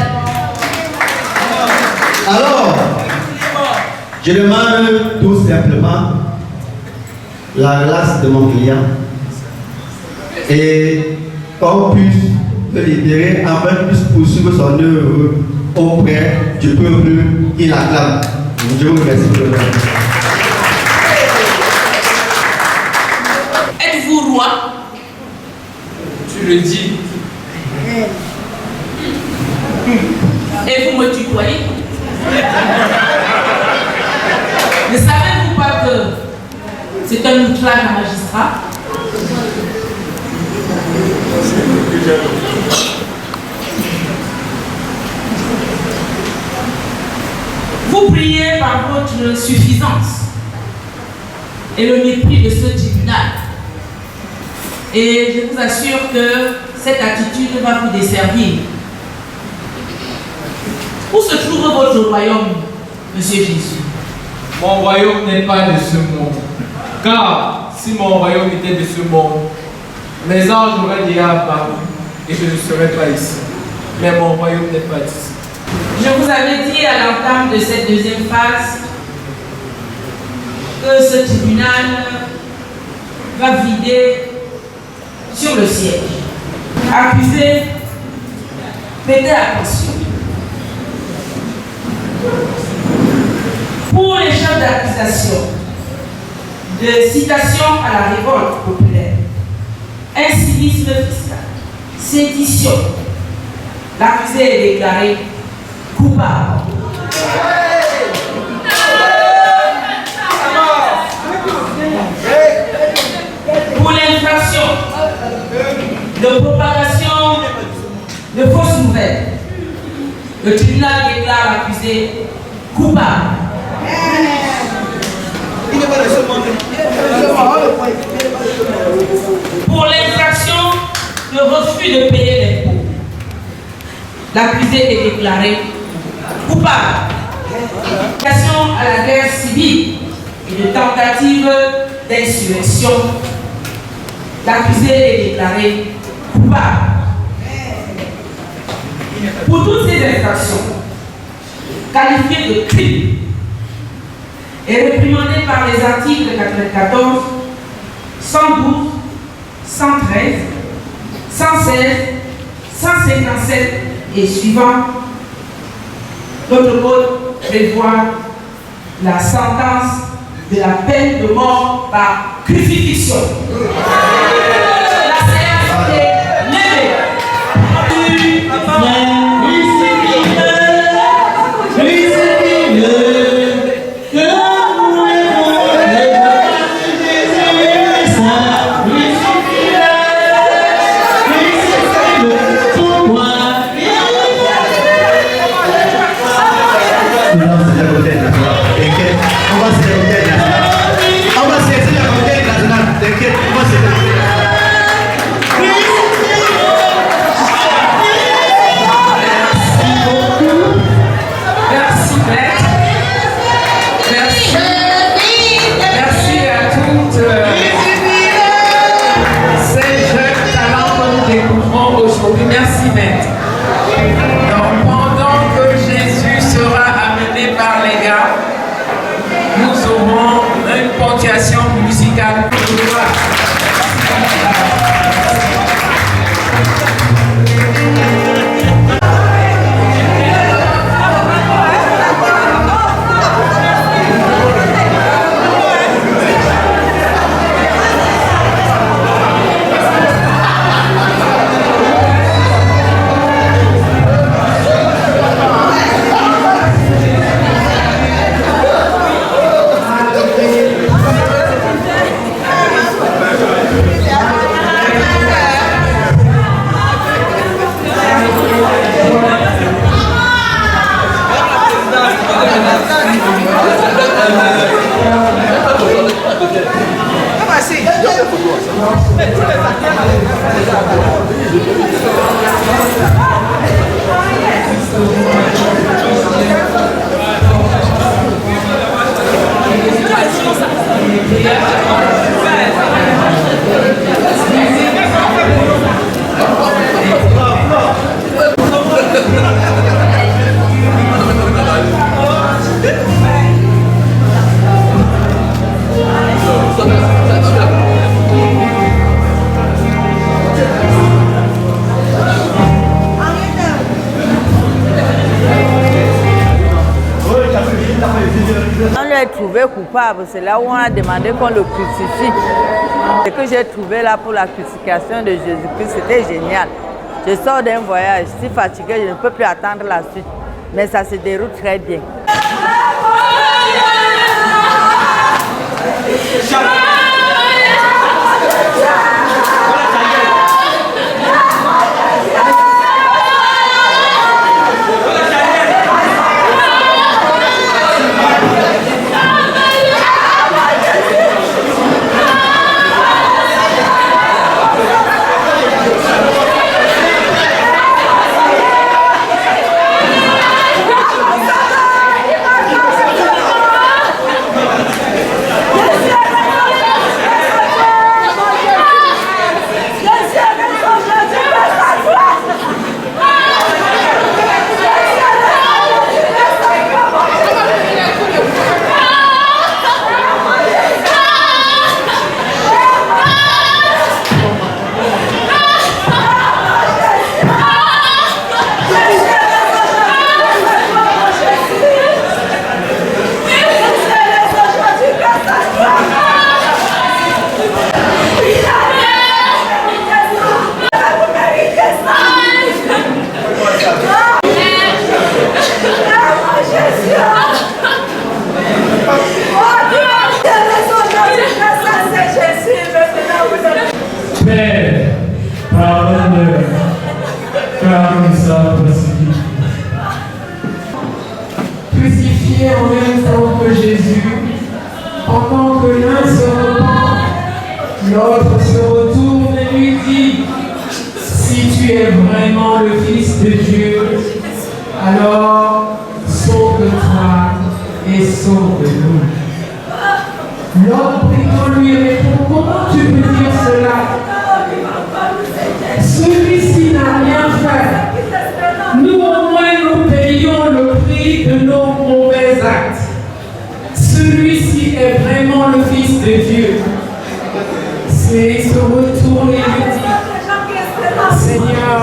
Alors, je demande tout simplement la grâce de mon client et qu'on puisse le libérer afin qu'il puisse poursuivre son œuvre auprès du peuple qui l'acclame. Je vous remercie pour le temps. Êtes-vous roi? Tu le dis. Et vous me tutoyez? Ne savez-vous pas que c'est un outrage à magistrat? Vous priez par votre suffisance et le mépris de ce tribunal. Et je vous assure que cette attitude va vous desservir. Où se trouve votre royaume, Monsieur Jésus? Mon royaume n'est pas de ce monde. Car si mon royaume était de ce monde, mes anges auraient déjà apparu et je ne serais pas ici. Mais mon royaume n'est pas ici. Je vous avais dit à l'entame de cette deuxième phase que ce tribunal va vider sur le siège. Accusé, prêtez attention. Pour les chefs d'accusation de citation à la révolte populaire, incivisme fiscal, sédition, l'accusé est déclaré coupable. Pour l'infraction de propagation de fausses nouvelles, le tribunal déclare l'accusé coupable. Pour l'infraction de refus de payer l'impôt, l'accusé est déclaré coupable. Infraction à la guerre civile et de tentative d'insurrection, l'accusé est déclaré coupable. Pour toutes ces infractions qualifiées de crimes et réprimandées par les articles 94, 112, 113, 116, 157 et suivants, notre code prévoit la sentence de la peine de mort par crucifixion. La séance est levée. On va se On l'a trouvé coupable, c'est là où on a demandé qu'on le crucifie. Ce que j'ai trouvé là pour la crucifixion de Jésus-Christ, c'était génial. Je sors d'un voyage, je suis fatiguée, je ne peux plus attendre la suite. Mais ça se déroule très bien. Père, pardonne-leur, car ils savent ce qu'ils font. Crucifié en même temps que Jésus, pendant que l'un se repent, l'autre se retourne et lui dit: si tu es vraiment le Fils de Dieu, alors sauve-toi et sauve-nous. L'homme prétend lui répond: comment tu peux dire cela? Celui-ci n'a rien fait. Nous au moins nous payons le prix de nos mauvais actes. Celui-ci est vraiment le Fils de Dieu. C'est se retourne et lui dit: Seigneur,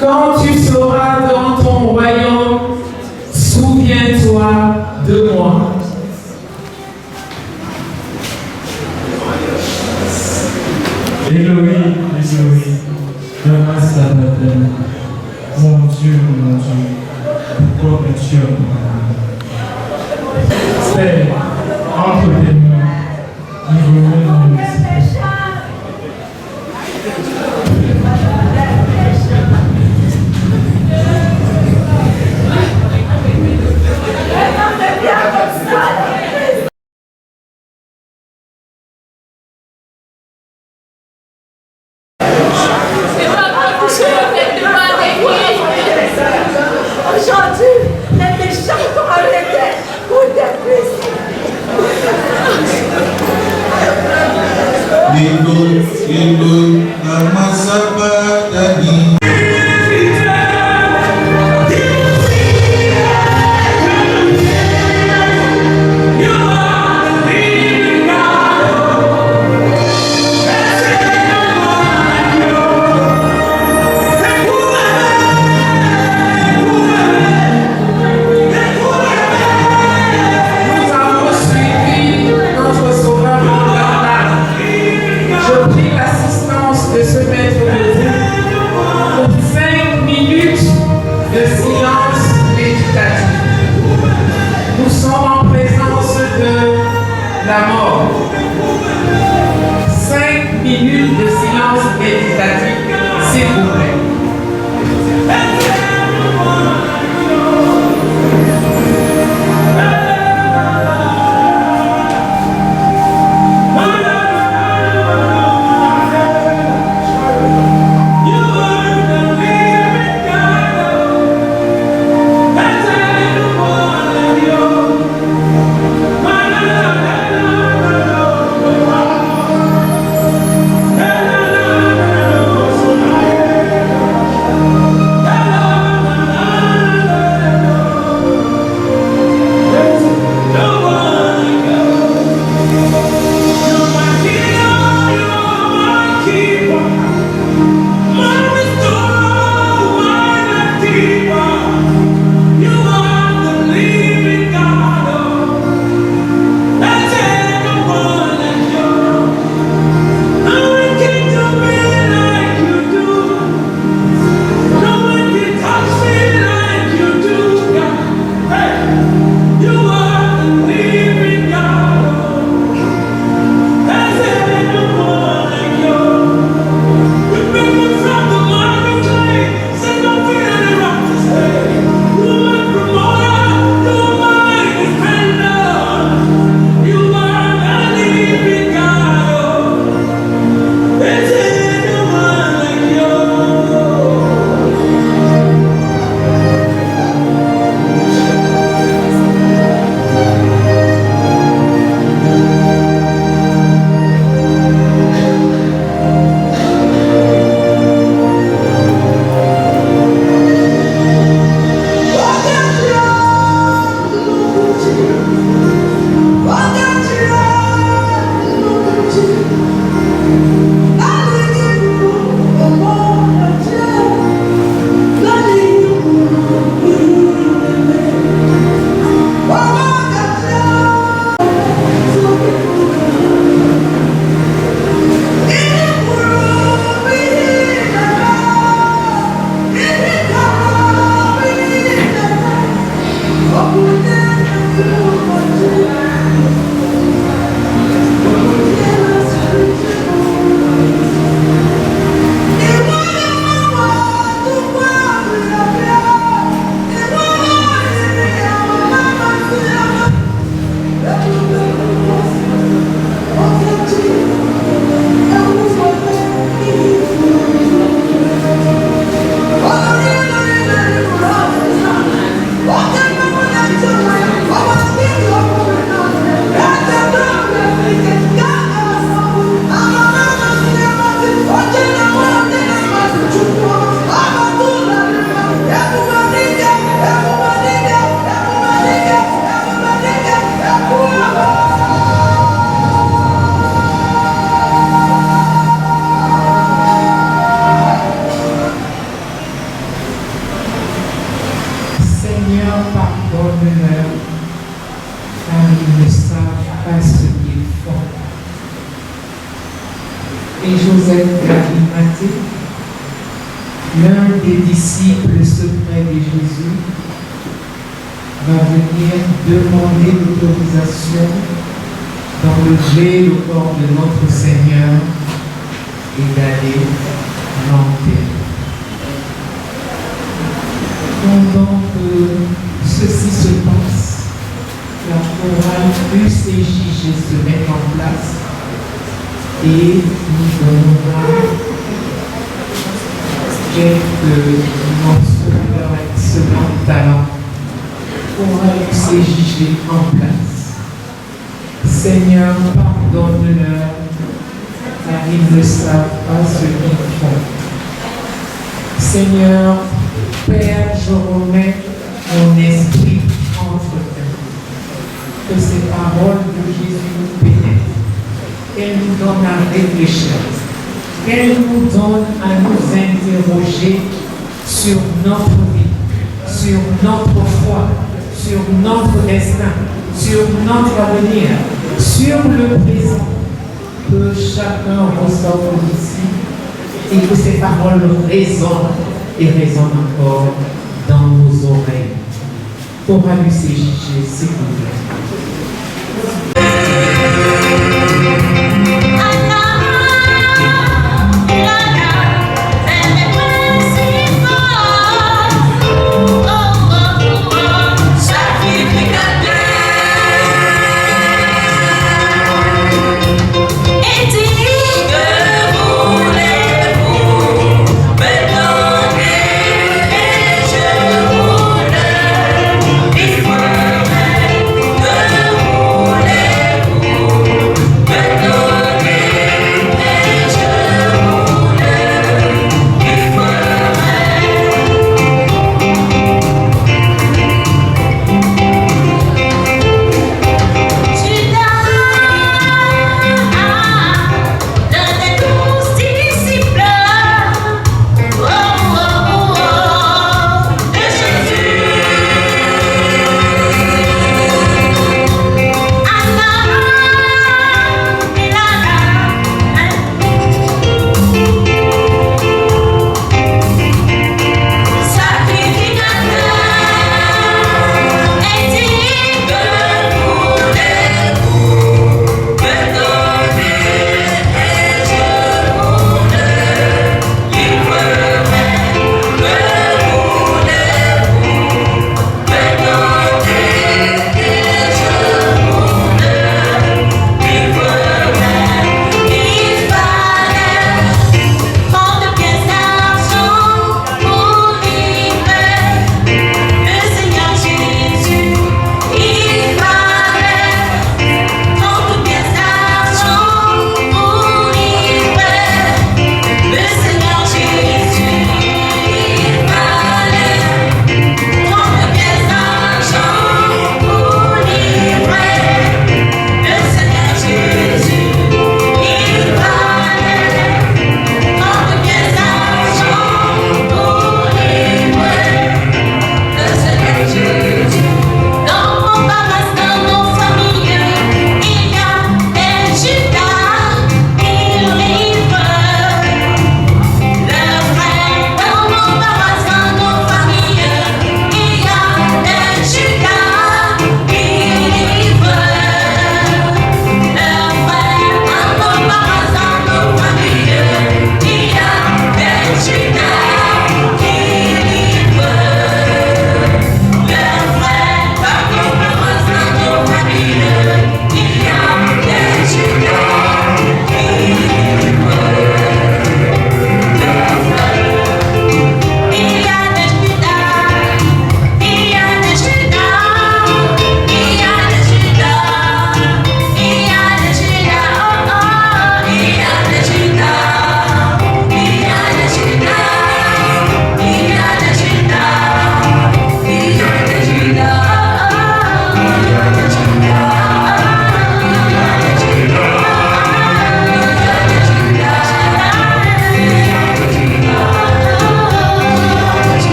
quand tu seras dans ton royaume, souviens-toi de moi. Éloi, lama sabachthani. Mon Dieu, pourquoi m'as-tu abandonné? Père, entre tes mains, nous remets nos esprits. Aujourd'hui, les méchants sont arrêtés pour des plaisirs. Lindo, lama sabachthani. De se mettre debout pour 5 minutes de silence méditatif. Nous sommes en présence de la mort. 5 minutes de silence méditatif, s'il vous plaît. car ils ne savent pas ce qu'ils font. Et Joseph d'Arimathée, l'un des disciples secrets de Jésus, va venir demander l'autorisation d'enlever le corps de notre Seigneur et d'aller l'enterrer. Pendant que ceci se passe, la chorale UCJG se met en place et nous donnera quelques morceaux de leur excellent talent. Chorale UCJG en place. Seigneur, pardonne-leur, car ils ne savent pas ce qu'ils font. Seigneur, Père, je remets mon esprit entre tes mains. Que ces paroles de Jésus nous pénètrent, qu'elles nous donnent à réfléchir, qu'elles nous donnent à nous interroger sur notre vie, sur notre foi, sur notre destin, sur notre avenir, sur le présent. Que chacun ressorte d'ici et que ces paroles résonnent et résonnent encore dans nos oreilles. Pour UCJG, s'il vous plaît. Good.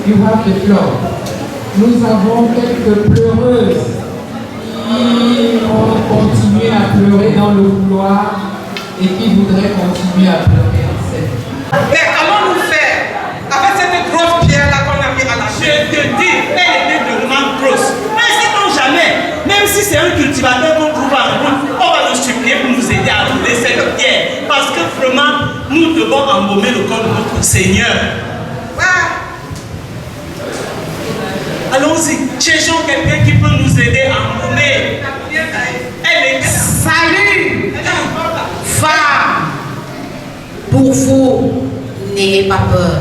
you have the floor. Nous avons quelques pleureuses qui ont continué à pleurer dans le couloir et qui voudraient continuer à pleurer en scène. Mais comment nous faire avec cette grosse pierre-là qu'on a mis à la chaîne? Je te dis, elle était vraiment grosse. Mais sinon jamais, même si c'est un cultivateur qu'on trouve en route, on va le supplier pour nous aider à rouler cette pierre. Parce que vraiment, nous devons embaumer le corps de notre Seigneur. Allons-y, cherchons quelqu'un qui peut nous aider à embaumer. Elle est... Salut, femme. Pour vous, n'ayez pas peur.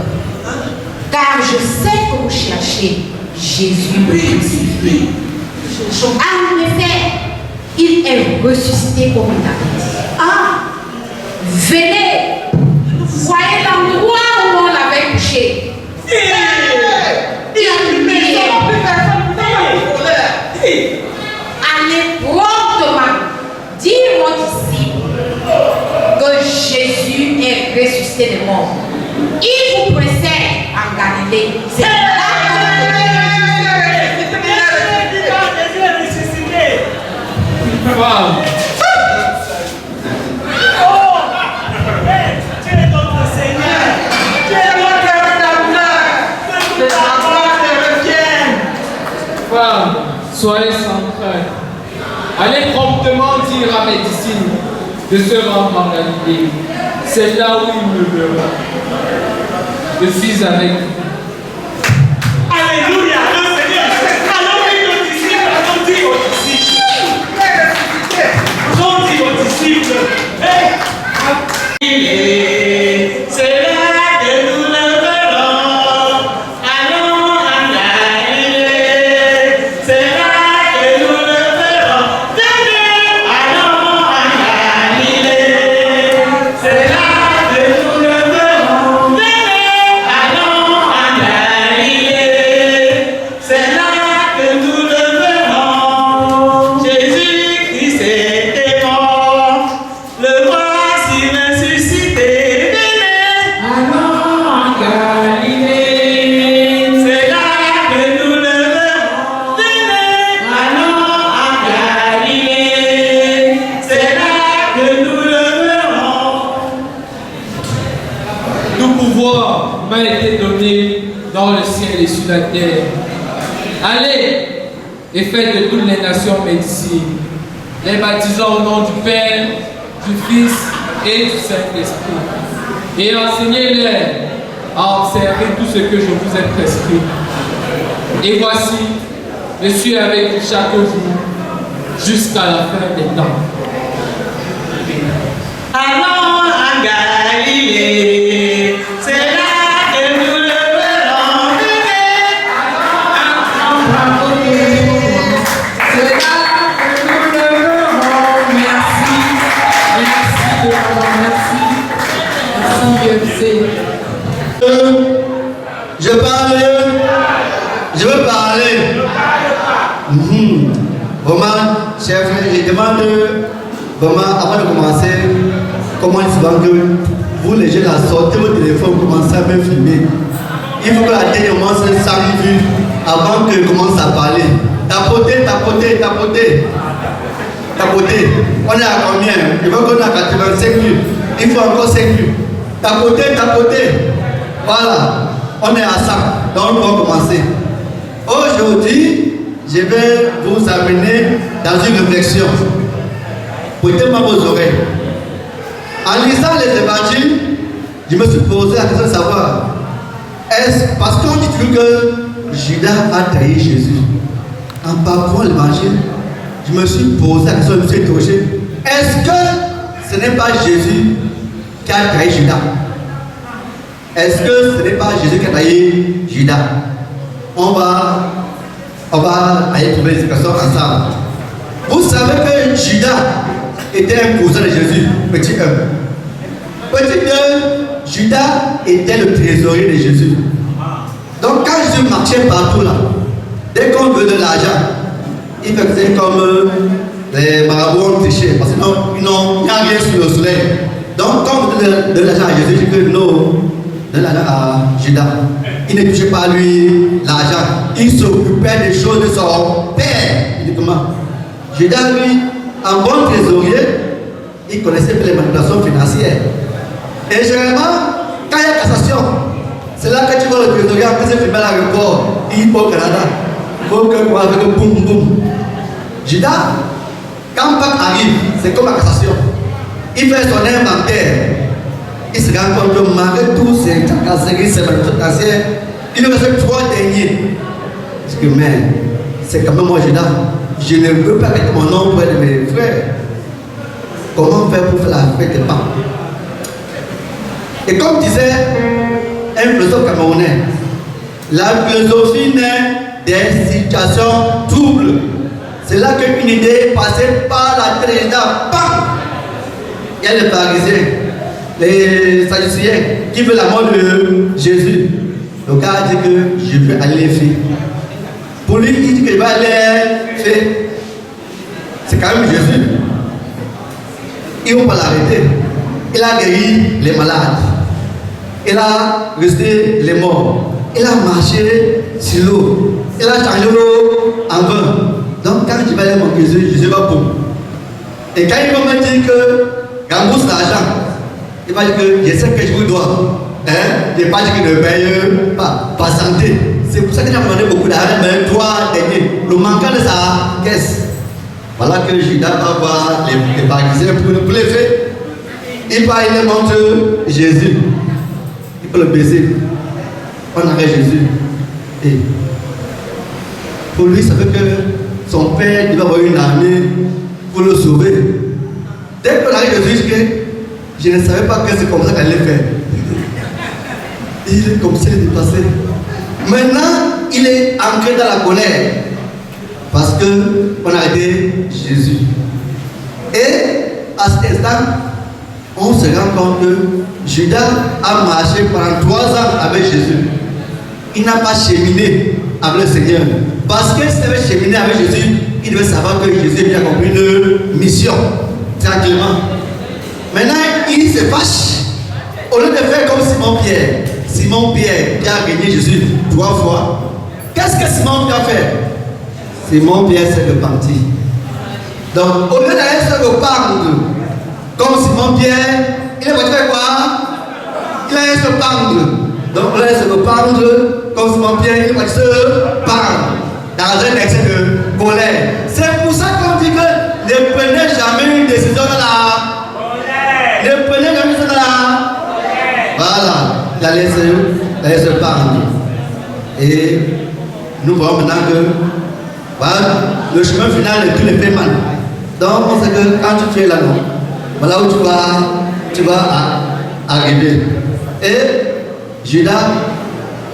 Car je sais que vous cherchez Jésus le crucifié. En effet, il est ressuscité comme il avait dit. Ah, venez, voyez l'endroit où on l'avait couché. Allez promptement dire aux disciples que Jésus est ressuscité des morts. Il vous précède en Galilée. C'est là Femme, soyez sans crainte. Allez promptement dire à mes disciples de se rendre en Galilée. C'est là où ils me verront. Je suis avec vous. Alléluia, le Seigneur. Alors dit aux disciples, allons dire aux disciples. Allons dire aux disciples. C'est là que nous le verrons. Allons en Galilée. C'est là que nous le verrons. Venez, allons en Galilée. C'est là que nous le verrons. Venez, allons en Galilée. C'est là que nous le verrons. Jésus-Christ était mort. Le voici ressuscité. Venez, allons en Galilée. C'est là que nous le verrons. Venez, allons en Galilée. C'est là que nous le verrons. Tout pouvoir m'a été donné dans le ciel et sur la terre. Allez et faites de toutes les nations mes disciples, les baptisant au nom du Père, du Fils et du Saint-Esprit. Et enseignez-les à observer tout ce que je vous ai prescrit. Et voici, je suis avec vous chaque jour jusqu'à la fin des temps. Allons en Galilée, c'est là que nous le verrons. Venez, allons en Galilée, c'est là que nous le verrons. Merci. Je veux parler. Vraiment, chef, je demande vraiment avant de commencer, comment il se va que vous les jeunes sortez votre téléphone, commencez à me filmer. Il faut que la dernière moment se s'arrive avant que je commence à parler. Tapoter. On est à combien? Je veux qu'on est à 85 000. Il faut encore 5 000. Tapoter. Voilà. On est à ça. Donc on va commencer. Aujourd'hui, je vais vous amener dans une réflexion. Prêtez-moi vos oreilles. En lisant les évangiles, je me suis posé la question de savoir, est-ce parce qu'on dit toujours que Judas a trahi Jésus. En parcourant l'évangile, je me suis posé la question, je me suis interrogé, est-ce que ce n'est pas Jésus qui a trahi Judas? Est-ce que ce n'est pas Jésus qui a trahi Judas? On va aller trouver les explications ensemble. Vous savez que Judas était un cousin de Jésus, petit 1. Petit 2, Judas était le trésorier de Jésus. Donc quand Jésus marchait partout là, dès qu'on veut de l'argent, il faisait comme les marabouts ont triché, parce que il n'y a rien sur le soleil. Donc quand on veut de l'argent à Jésus, il dit que non, de l'argent à Judas. il ne touchait pas lui l'argent. Il s'occupait des choses de son père uniquement. Judas, lui, en bon trésorier, il connaissait les manipulations financières. Et généralement, quand il y a cassation, c'est là que tu vois le trésorier en train de filmer l'aéroport. Il faut au Canada. Il faut que quoi avec le boum boum. Judas, quand Pâques arrive, c'est comme la cassation. Il fait son inventaire. Il se rend compte que malgré tous ces tracasseries, ces manipulations financières, il ne reste 3 derniers. Parce que, mais, c'est quand même moi, Judas. Je ne veux pas mettre mon nom auprès de mes frères. Comment faire pour faire la fête des pains? Et comme disait un philosophe camerounais, la philosophie naît des situations troubles. C'est là qu'une idée est passée par la télé. Bam! Il y a les pharisiens, les sadducéens qui veulent la mort de Jésus. Le gars dit que je veux aller les faire. Pour lui, il dit qu'il va les faire. C'est quand même Jésus. Ils ne vont pas l'arrêter. Il a guéri les malades. Il a resté les morts. Il a marché sur l'eau. Il a changé l'eau en vin. Donc quand je vais aller mon Jésus va pour. Et quand il va me dire que rembourse l'argent, il va dire que je sais que je vous dois. Je n'ai pas dit que je ne paye pas. Par santé. C'est pour ça que j'ai demandé beaucoup d'argent, mais 3 derniers. Le manquant de sa caisse. Voilà que Judas va voir les pharisiens pour les faire. Il va, il montre Jésus. Il peut le baiser. On arrête Jésus. Et pour lui, ça veut que son père, il va avoir une armée pour le sauver. Dès qu'on arrive Jésus, il dit que je ne savais pas que c'est comme ça qu'elle allait faire. Il est comme s'il est dépassé. Maintenant, il est ancré dans la colère. Parce qu'on a aidé Jésus. Et à cet instant, on se rend compte que Judas a marché pendant 3 ans avec Jésus. Il n'a pas cheminé avec le Seigneur. Parce que s'il avait cheminé avec Jésus, il devait savoir que Jésus avait accompli une mission. Tranquillement. Maintenant, il se fâche. Au lieu de faire comme Simon-Pierre qui a gagné Jésus 3 fois. Qu'est-ce que Simon-Pierre a fait? Simon-Pierre s'est repenti. Donc, au lieu d'aller se rependre, comme Simon-Pierre, il va faire quoi? Il allait se pendre. Donc, il allait se rependre, comme Simon-Pierre, il va se pendre. Dans un excès de colère. C'est pour ça qu'on dit que ne prenez jamais une décision dans la colère. Ne prenez jamais une décision dans la colère. Voilà. Il allait se pendre. Et nous voyons maintenant que voilà, le chemin final est tout les fait mal. Donc on sait que quand tu fais là-dedans, voilà où tu vas arriver. Et Judas,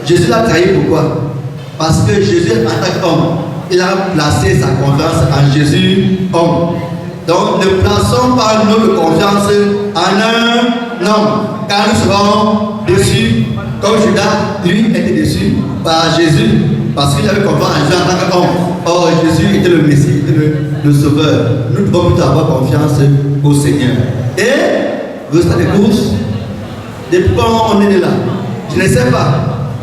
Jésus l'a trahi pourquoi? Parce que Jésus en tant qu'homme, il a placé sa confiance en Jésus homme. Donc ne plaçons pas notre confiance en un homme, car nous serons déçus, comme Judas, lui, était déçu par Jésus. Parce qu'il avait confiance en Jésus en tant qu'homme. Or, Jésus était le Messie, était le Sauveur. Nous devons plutôt avoir confiance au Seigneur. Et, résultat des courses, depuis quand on est né là, je ne sais pas.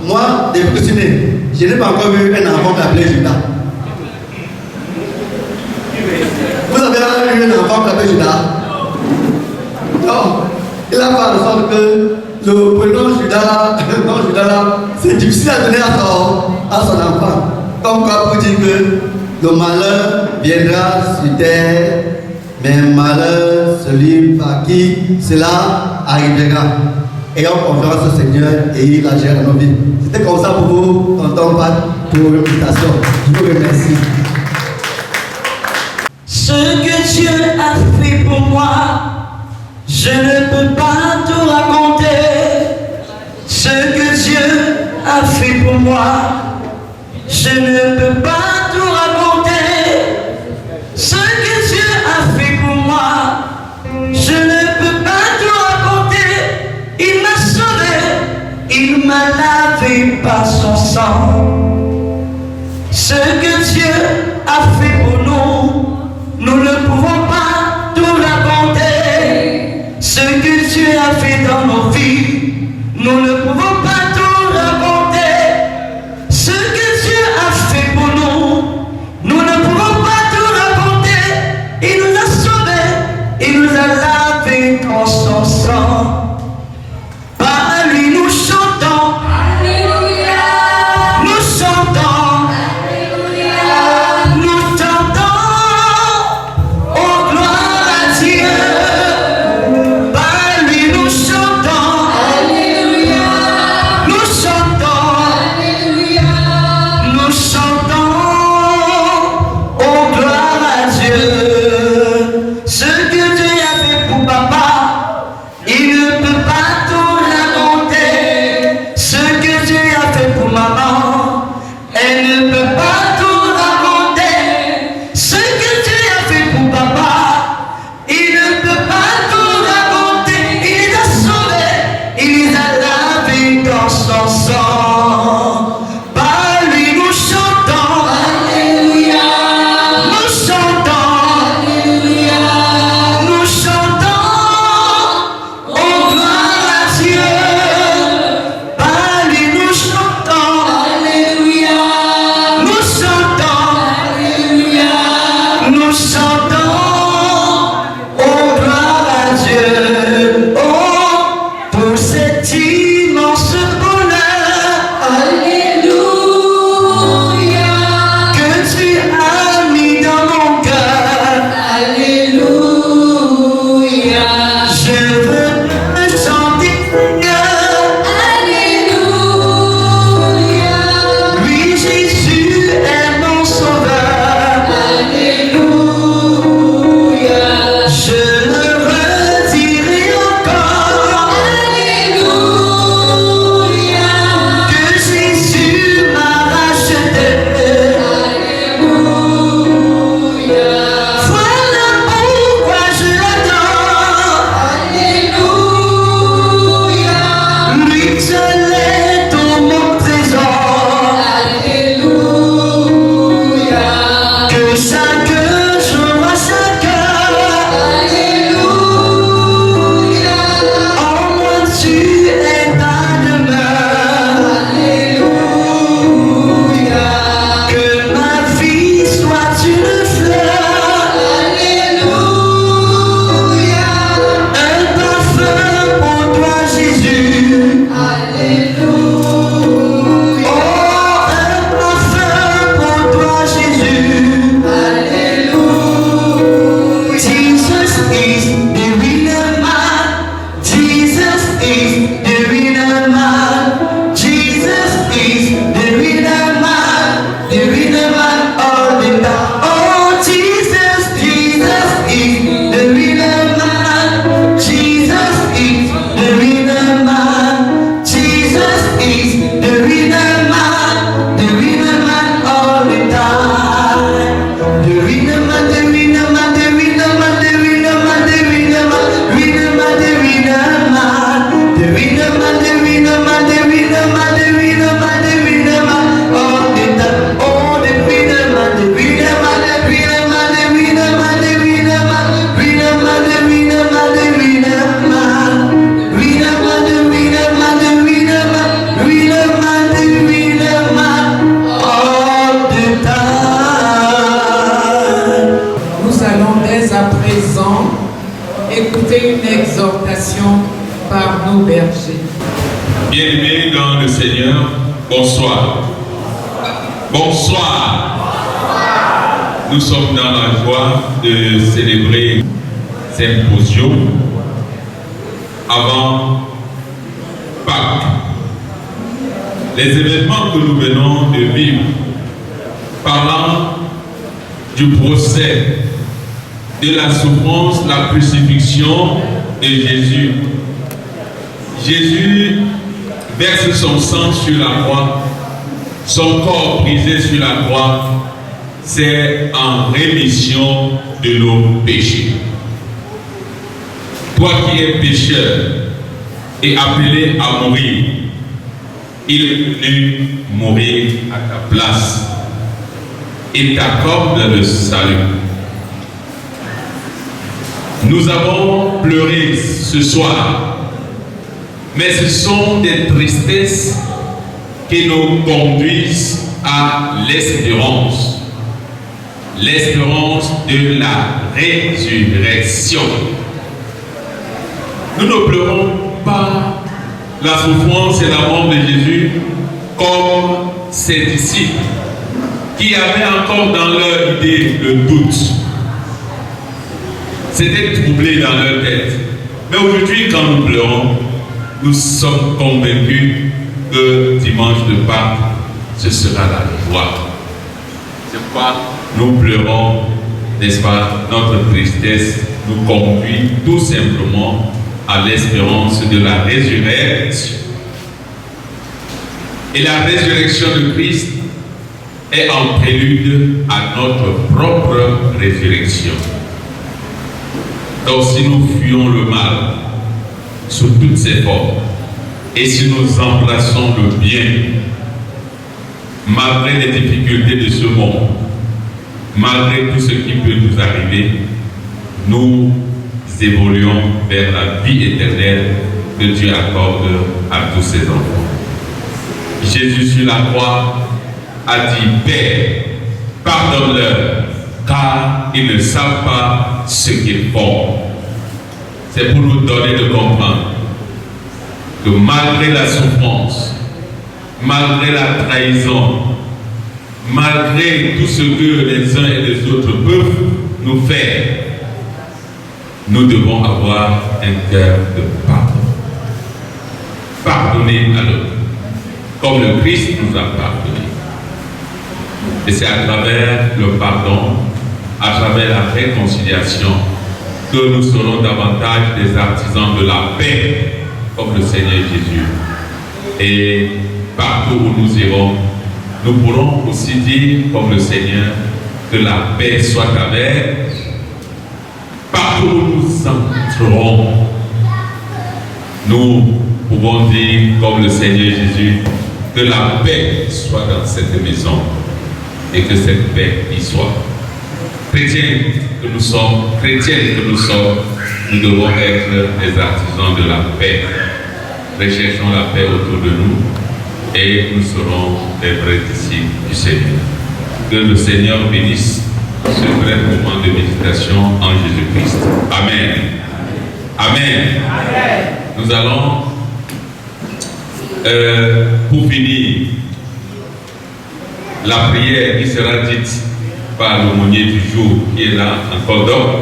Moi, depuis que je suis né, je n'ai pas encore vu un enfant qui s'appelait Judas. Vous avez vu un enfant qui s'appelait Judas? Non. Il a fait de sorte que le prénom Judas là, c'est difficile à donner à son enfant. Comme quoi pour dire que le malheur viendra sur terre, mais malheur celui par qui cela arrivera. Ayons confiance au Seigneur et il agira dans nos vies. C'était comme ça pour vous, tonton Pat, pour vos invitations. Je vous remercie. Ce que Dieu a fait pour moi, je ne peux pas tout raconter. Ce que Dieu a fait pour moi, je ne peux pas tout raconter. Ce que Dieu a fait pour moi, je ne peux pas tout raconter. Il m'a sauvé, il m'a lavé par son sang. Ce que Dieu a fait pour nous, nous ne pouvons pas tout raconter. Ce que Dieu a fait dans nos vies, nous ne pouvons pas tout raconter. prédication par nos bergers. Bien-aimés dans le Seigneur, bonsoir. Bonsoir. Nous sommes dans la joie de célébrer Symposium avant Pâques. Les événements que nous venons de vivre parlant du procès de la souffrance, la crucifixion de Jésus. Jésus verse son sang sur la croix, son corps brisé sur la croix, c'est en rémission de nos péchés. Toi qui es pécheur et appelé à mourir, il est venu mourir à ta place et t'accorde le salut. Nous avons pleuré ce soir, mais ce sont des tristesses qui nous conduisent à l'espérance. L'espérance de la résurrection. Nous ne pleurons pas la souffrance et la mort de Jésus comme ses disciples qui avaient encore dans leur idée le doute. C'était troublé dans leur tête. Mais aujourd'hui, quand nous pleurons, nous sommes convaincus que dimanche de Pâques, ce sera la joie. C'est pourquoi nous pleurons, n'est-ce pas? Notre tristesse nous conduit tout simplement à l'espérance de la résurrection. Et la résurrection de Christ est en prélude à notre propre résurrection. Donc si nous fuyons le mal sous toutes ses formes et si nous embrassons le bien, malgré les difficultés de ce monde, malgré tout ce qui peut nous arriver, nous évoluons vers la vie éternelle que Dieu accorde à tous ses enfants. Jésus sur la croix a dit: Père, pardonne-leur, car ils ne savent pas ce qu'ils font. C'est pour nous donner de comprendre que malgré la souffrance, malgré la trahison, malgré tout ce que les uns et les autres peuvent nous faire, nous devons avoir un cœur de pardon. Pardonner à l'autre, comme le Christ nous a pardonné. Et c'est à travers le pardon, à travers la réconciliation, que nous serons davantage des artisans de la paix, comme le Seigneur Jésus. Et partout où nous irons, nous pourrons aussi dire, comme le Seigneur, que la paix soit avec. Partout où nous entrerons, nous pouvons dire, comme le Seigneur Jésus, que la paix soit dans cette maison et que cette paix y soit. Chrétiens que nous sommes, chrétiennes que nous sommes, nous devons être des artisans de la paix. Recherchons la paix autour de nous et nous serons des vrais disciples du Seigneur. Que le Seigneur bénisse ce bref moment de méditation en Jésus-Christ. Amen. Amen. Amen. Nous allons, pour finir, la prière qui sera dite par l'aumônier du jour qui est là encore d'homme.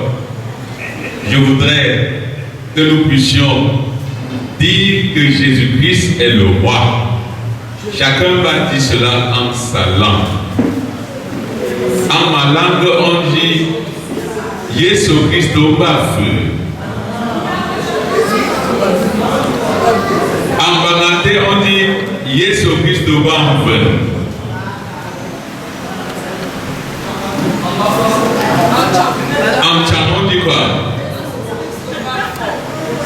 Je voudrais que nous puissions dire que Jésus-Christ est le roi. Chacun va dire cela en sa langue. En ma langue, on dit Jésus Christ au bas feu. En banate, on dit Jésus Christ au bas feu. En tcham, on dit quoi?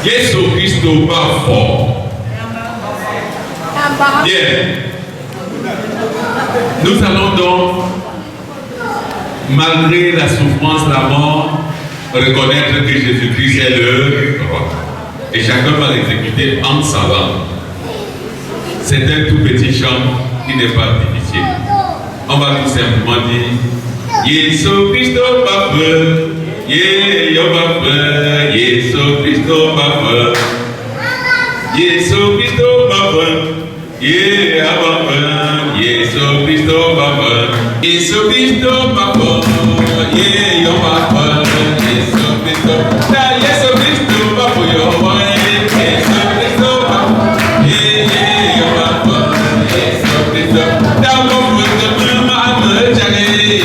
Jésus Christ au bas fort. Bien. Nous allons donc, malgré la souffrance, la mort, reconnaître que Jésus-Christ est le roi. Et chacun va l'exécuter en sa langue. C'est un tout petit chant qui n'est pas difficile. On va tout simplement dire Jésus Christ au bas feu, Yeah, your papa, yes, so Christo papa. Yes, so Christo papa. Yeah, papa, yes, so Christo papa. Yes, so Christo papa. Yeah, your papa, yes, so Christo. Yes, so Christo papa, your wife. Yes, so Christo papa. Yeah, your papa, yes, so Christo. Now, what was the mama, Jaggy?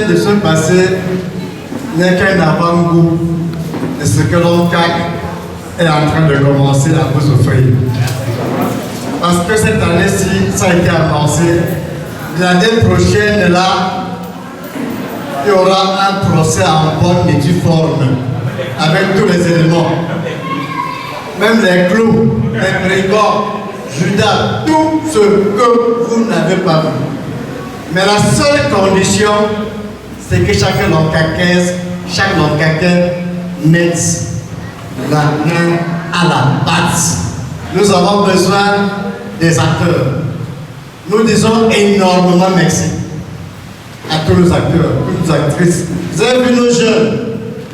De se passer n'est qu'un avant-goût de ce que l'ONCAC est en train de commencer à vous offrir. Parce que cette année-ci, ça a été annoncé, l'année prochaine, là, il y aura un procès en bonne et due forme, avec tous les éléments. Même les clous, les brigands, Judas, tout ce que vous n'avez pas vu. Mais la seule condition, c'est que chaque loncaquaise mette la main à la pâte. Nous avons besoin des acteurs. Nous disons énormément merci à tous nos acteurs, toutes nos actrices. Vous avez vu nos jeunes,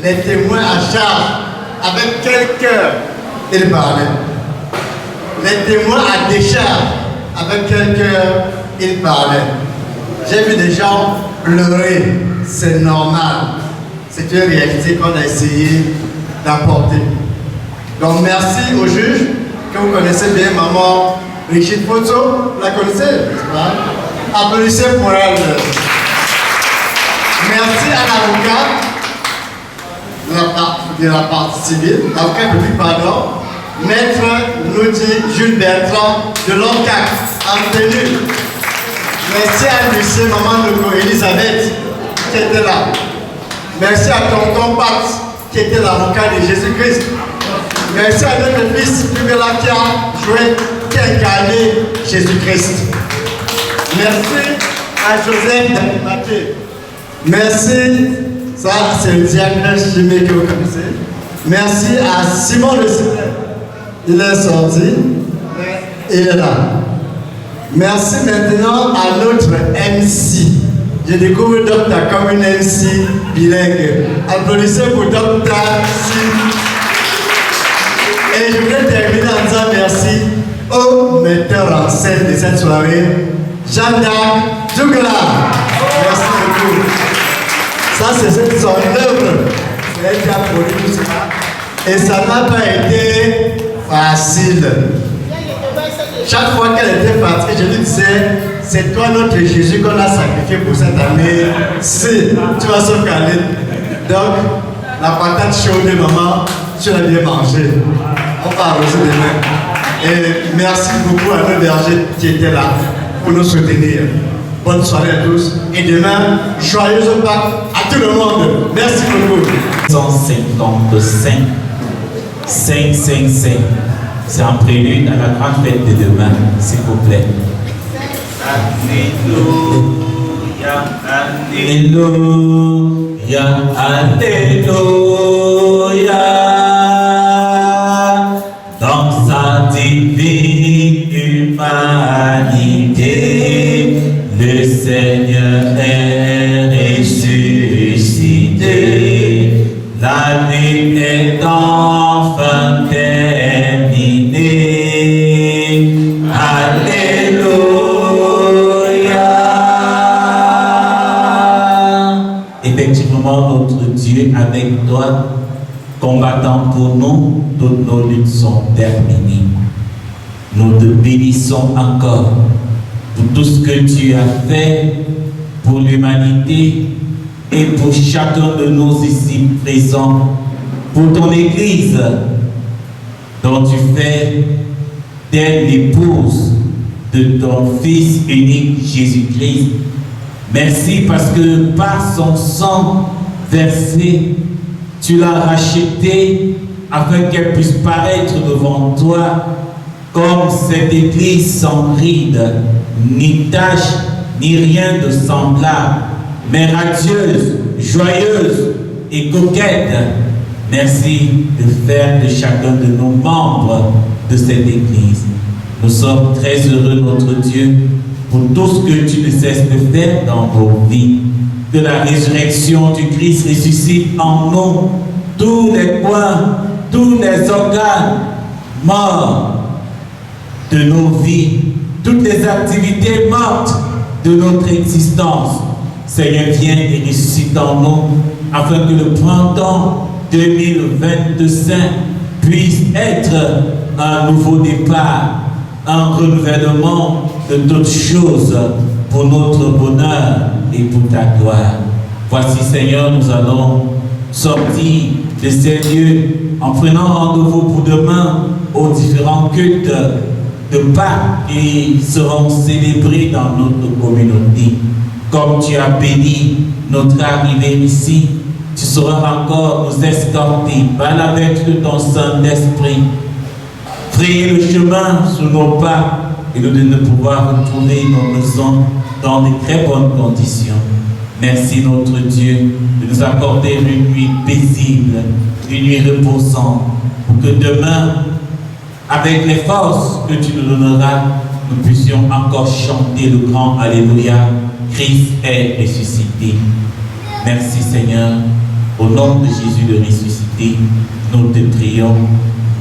les témoins à charge, avec quel cœur ils parlaient. Les témoins à décharge, avec quel cœur il parlait. J'ai vu des gens pleurer, c'est normal. C'est une réalité qu'on a essayé d'apporter. Donc merci au juge, que vous connaissez bien, maman Brigitte Foto, vous la connaissez, n'est-ce pas? Applaudissez pour elle. Merci à l'avocat de la partie civile, l'avocat public, pardon, Maître Noudi Jules Bertrand de l'ONCAC, en tenue. Merci à Lucie, maman de Elisabeth, qui était là. Merci à tonton Pat, qui était l'avocat de Jésus-Christ. Merci à notre fils, Pubela, qui a joué, qui a incarné Jésus-Christ. Merci à Joseph Danimaté. Merci, ça c'est le diacre chimique que vous connaissez. Merci à Simon Le Sylvain. Il est sorti, il est là. Merci maintenant à notre MC. Je découvre Docteur comme une MC bilingue. Applaudissez pour Docteur Si. Et je voudrais terminer en disant merci au metteur en scène de cette soirée, Jean-Jacques Douglas. Merci beaucoup. Ça, c'est son œuvre. Elle a été applaudie tout ça. Et ça n'a pas été facile. Chaque fois qu'elle était fatiguée, je lui disais, c'est toi notre Jésus qu'on a sacrifié pour cette année. Si tu vas sauvegarder. Donc, la patate chaude de maman, tu l'as bien mangée. On va arroser demain. Et merci beaucoup à nos bergers qui étaient là pour nous soutenir. Bonne soirée à tous. Et demain, joyeuse Pâques à tout le monde. Merci beaucoup. 155. 555. C'est un prélude à la grande fête de demain, s'il vous plaît. Alléluia, Alléluia. Dans sa divine humanité, le Seigneur est ressuscité. La nuit est enfin terminée. Alléluia. Effectivement, notre Dieu avec toi, combattant pour nous, toutes nos luttes sont terminées. Nous te bénissons encore pour tout ce que tu as fait pour l'humanité et pour chacun de nous ici présents, pour ton Église dont tu fais d'elle l'épouse de ton Fils unique Jésus-Christ. Merci parce que par son sang versé, tu l'as rachetée afin qu'elle puisse paraître devant toi comme cette Église sans ride, ni tache, ni rien de semblable, mais radieuse, joyeuse et coquette. Merci de faire de chacun de nos membres de cette Église. Nous sommes très heureux, notre Dieu, pour tout ce que tu ne cesses de faire dans nos vies. Que la résurrection du Christ ressuscite en nous tous les points, tous les organes morts de nos vies, toutes les activités mortes de notre existence. Seigneur, viens et ressuscite en nous, afin que le printemps 2025 puisse être un nouveau départ, un renouvellement de toutes choses pour notre bonheur et pour ta gloire. Voici, Seigneur, nous allons sortir de ces lieux en prenant rendez-vous pour demain aux différents cultes de Pâques qui seront célébrés dans notre communauté. Comme tu as béni notre arrivée ici, tu sauras encore nous escorter par la vertu de ton Saint-Esprit, frayer le chemin sous nos pas et nous de pouvoir retrouver nos maisons dans de très bonnes conditions. Merci notre Dieu de nous accorder une nuit paisible, une nuit reposante, pour que demain, avec les forces que tu nous donneras, nous puissions encore chanter le grand Alléluia. Christ est ressuscité. Merci Seigneur. Au nom de Jésus le ressuscité, nous te prions.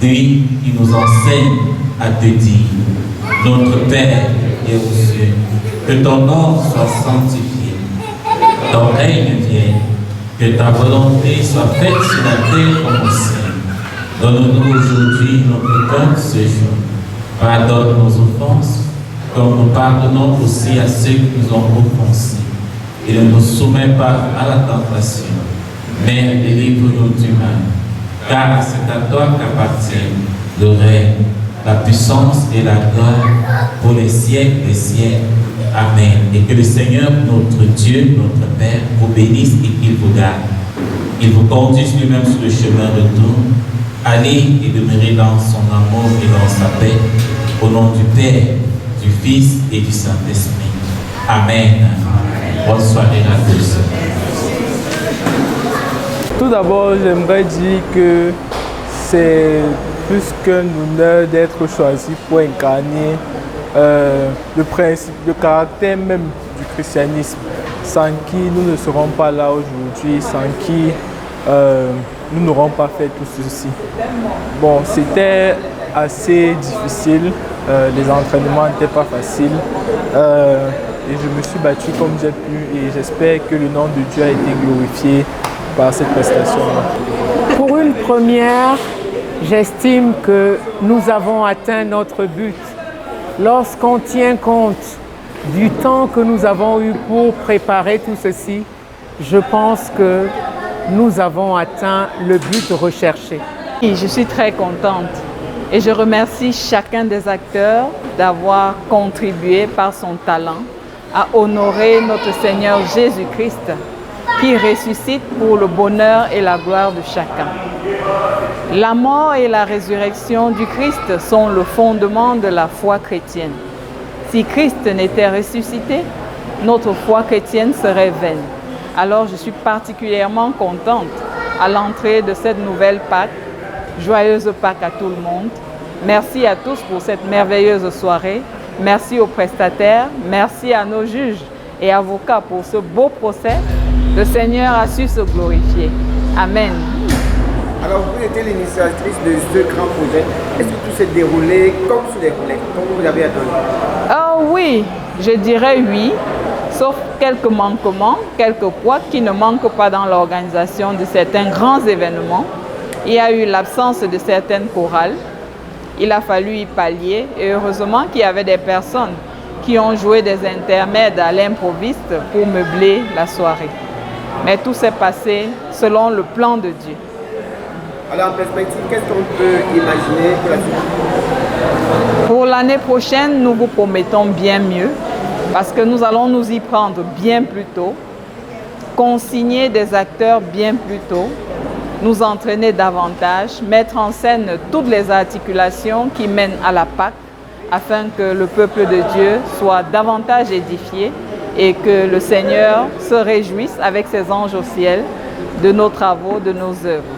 Lui qui nous enseigne à te dire, notre Père, qui es aux cieux. Que ton nom soit sanctifié. Ton règne vienne. Que ta volonté soit faite sur la terre comme au ciel. Donne-nous aujourd'hui notre pain de ce jour. Pardonne nos offenses, comme nous pardonnons aussi à ceux qui nous ont offensés. Et ne nous soumets pas à la tentation, mais délivre-nous du mal. Car c'est à toi qu'appartient le règne, la puissance et la gloire pour les siècles des siècles. Amen. Et que le Seigneur, notre Dieu, notre Père, vous bénisse et qu'il vous garde. Il vous conduise lui-même sur le chemin de retour. Allez et demeurez dans son amour et dans sa paix. Au nom du Père, du Fils et du Saint-Esprit. Amen. Bonne soirée à tous. Tout d'abord, j'aimerais dire que c'est plus qu'un honneur d'être choisi pour incarner le principe, le caractère même du christianisme, sans qui nous ne serons pas là aujourd'hui, sans qui nous n'aurons pas fait tout ceci. Bon, c'était assez difficile, les entraînements n'étaient pas faciles et je me suis battu comme j'ai pu et j'espère que le nom de Dieu a été glorifié par cette prestation-là. Pour une première, j'estime que nous avons atteint notre but. Lorsqu'on tient compte du temps que nous avons eu pour préparer tout ceci, je pense que nous avons atteint le but recherché. Je suis très contente et je remercie chacun des acteurs d'avoir contribué par son talent à honorer notre Seigneur Jésus-Christ qui ressuscite pour le bonheur et la gloire de chacun. La mort et la résurrection du Christ sont le fondement de la foi chrétienne. Si Christ n'était ressuscité, notre foi chrétienne serait vaine. Alors je suis particulièrement contente à l'entrée de cette nouvelle Pâque. Joyeuse Pâque à tout le monde. Merci à tous pour cette merveilleuse soirée. Merci aux prestataires, merci à nos juges et avocats pour ce beau procès. Le Seigneur a su se glorifier. Amen. Alors vous étiez l'initiatrice de ce grand projet. Est-ce que tout s'est déroulé comme sous les roulettes, comme vous avez attendu? Oui, je dirais oui, sauf quelques manquements, quelques poids qui ne manquent pas dans l'organisation de certains grands événements. Il y a eu l'absence de certaines chorales. Il a fallu y pallier et heureusement qu'il y avait des personnes qui ont joué des intermèdes à l'improviste pour meubler la soirée. Mais tout s'est passé selon le plan de Dieu. Alors en perspective, qu'est-ce qu'on peut imaginer pour la suite? Pour l'année prochaine, nous vous promettons bien mieux parce que nous allons nous y prendre bien plus tôt, consigner des acteurs bien plus tôt, nous entraîner davantage, mettre en scène toutes les articulations qui mènent à la Pâque afin que le peuple de Dieu soit davantage édifié et que le Seigneur se réjouisse avec ses anges au ciel de nos travaux, de nos œuvres.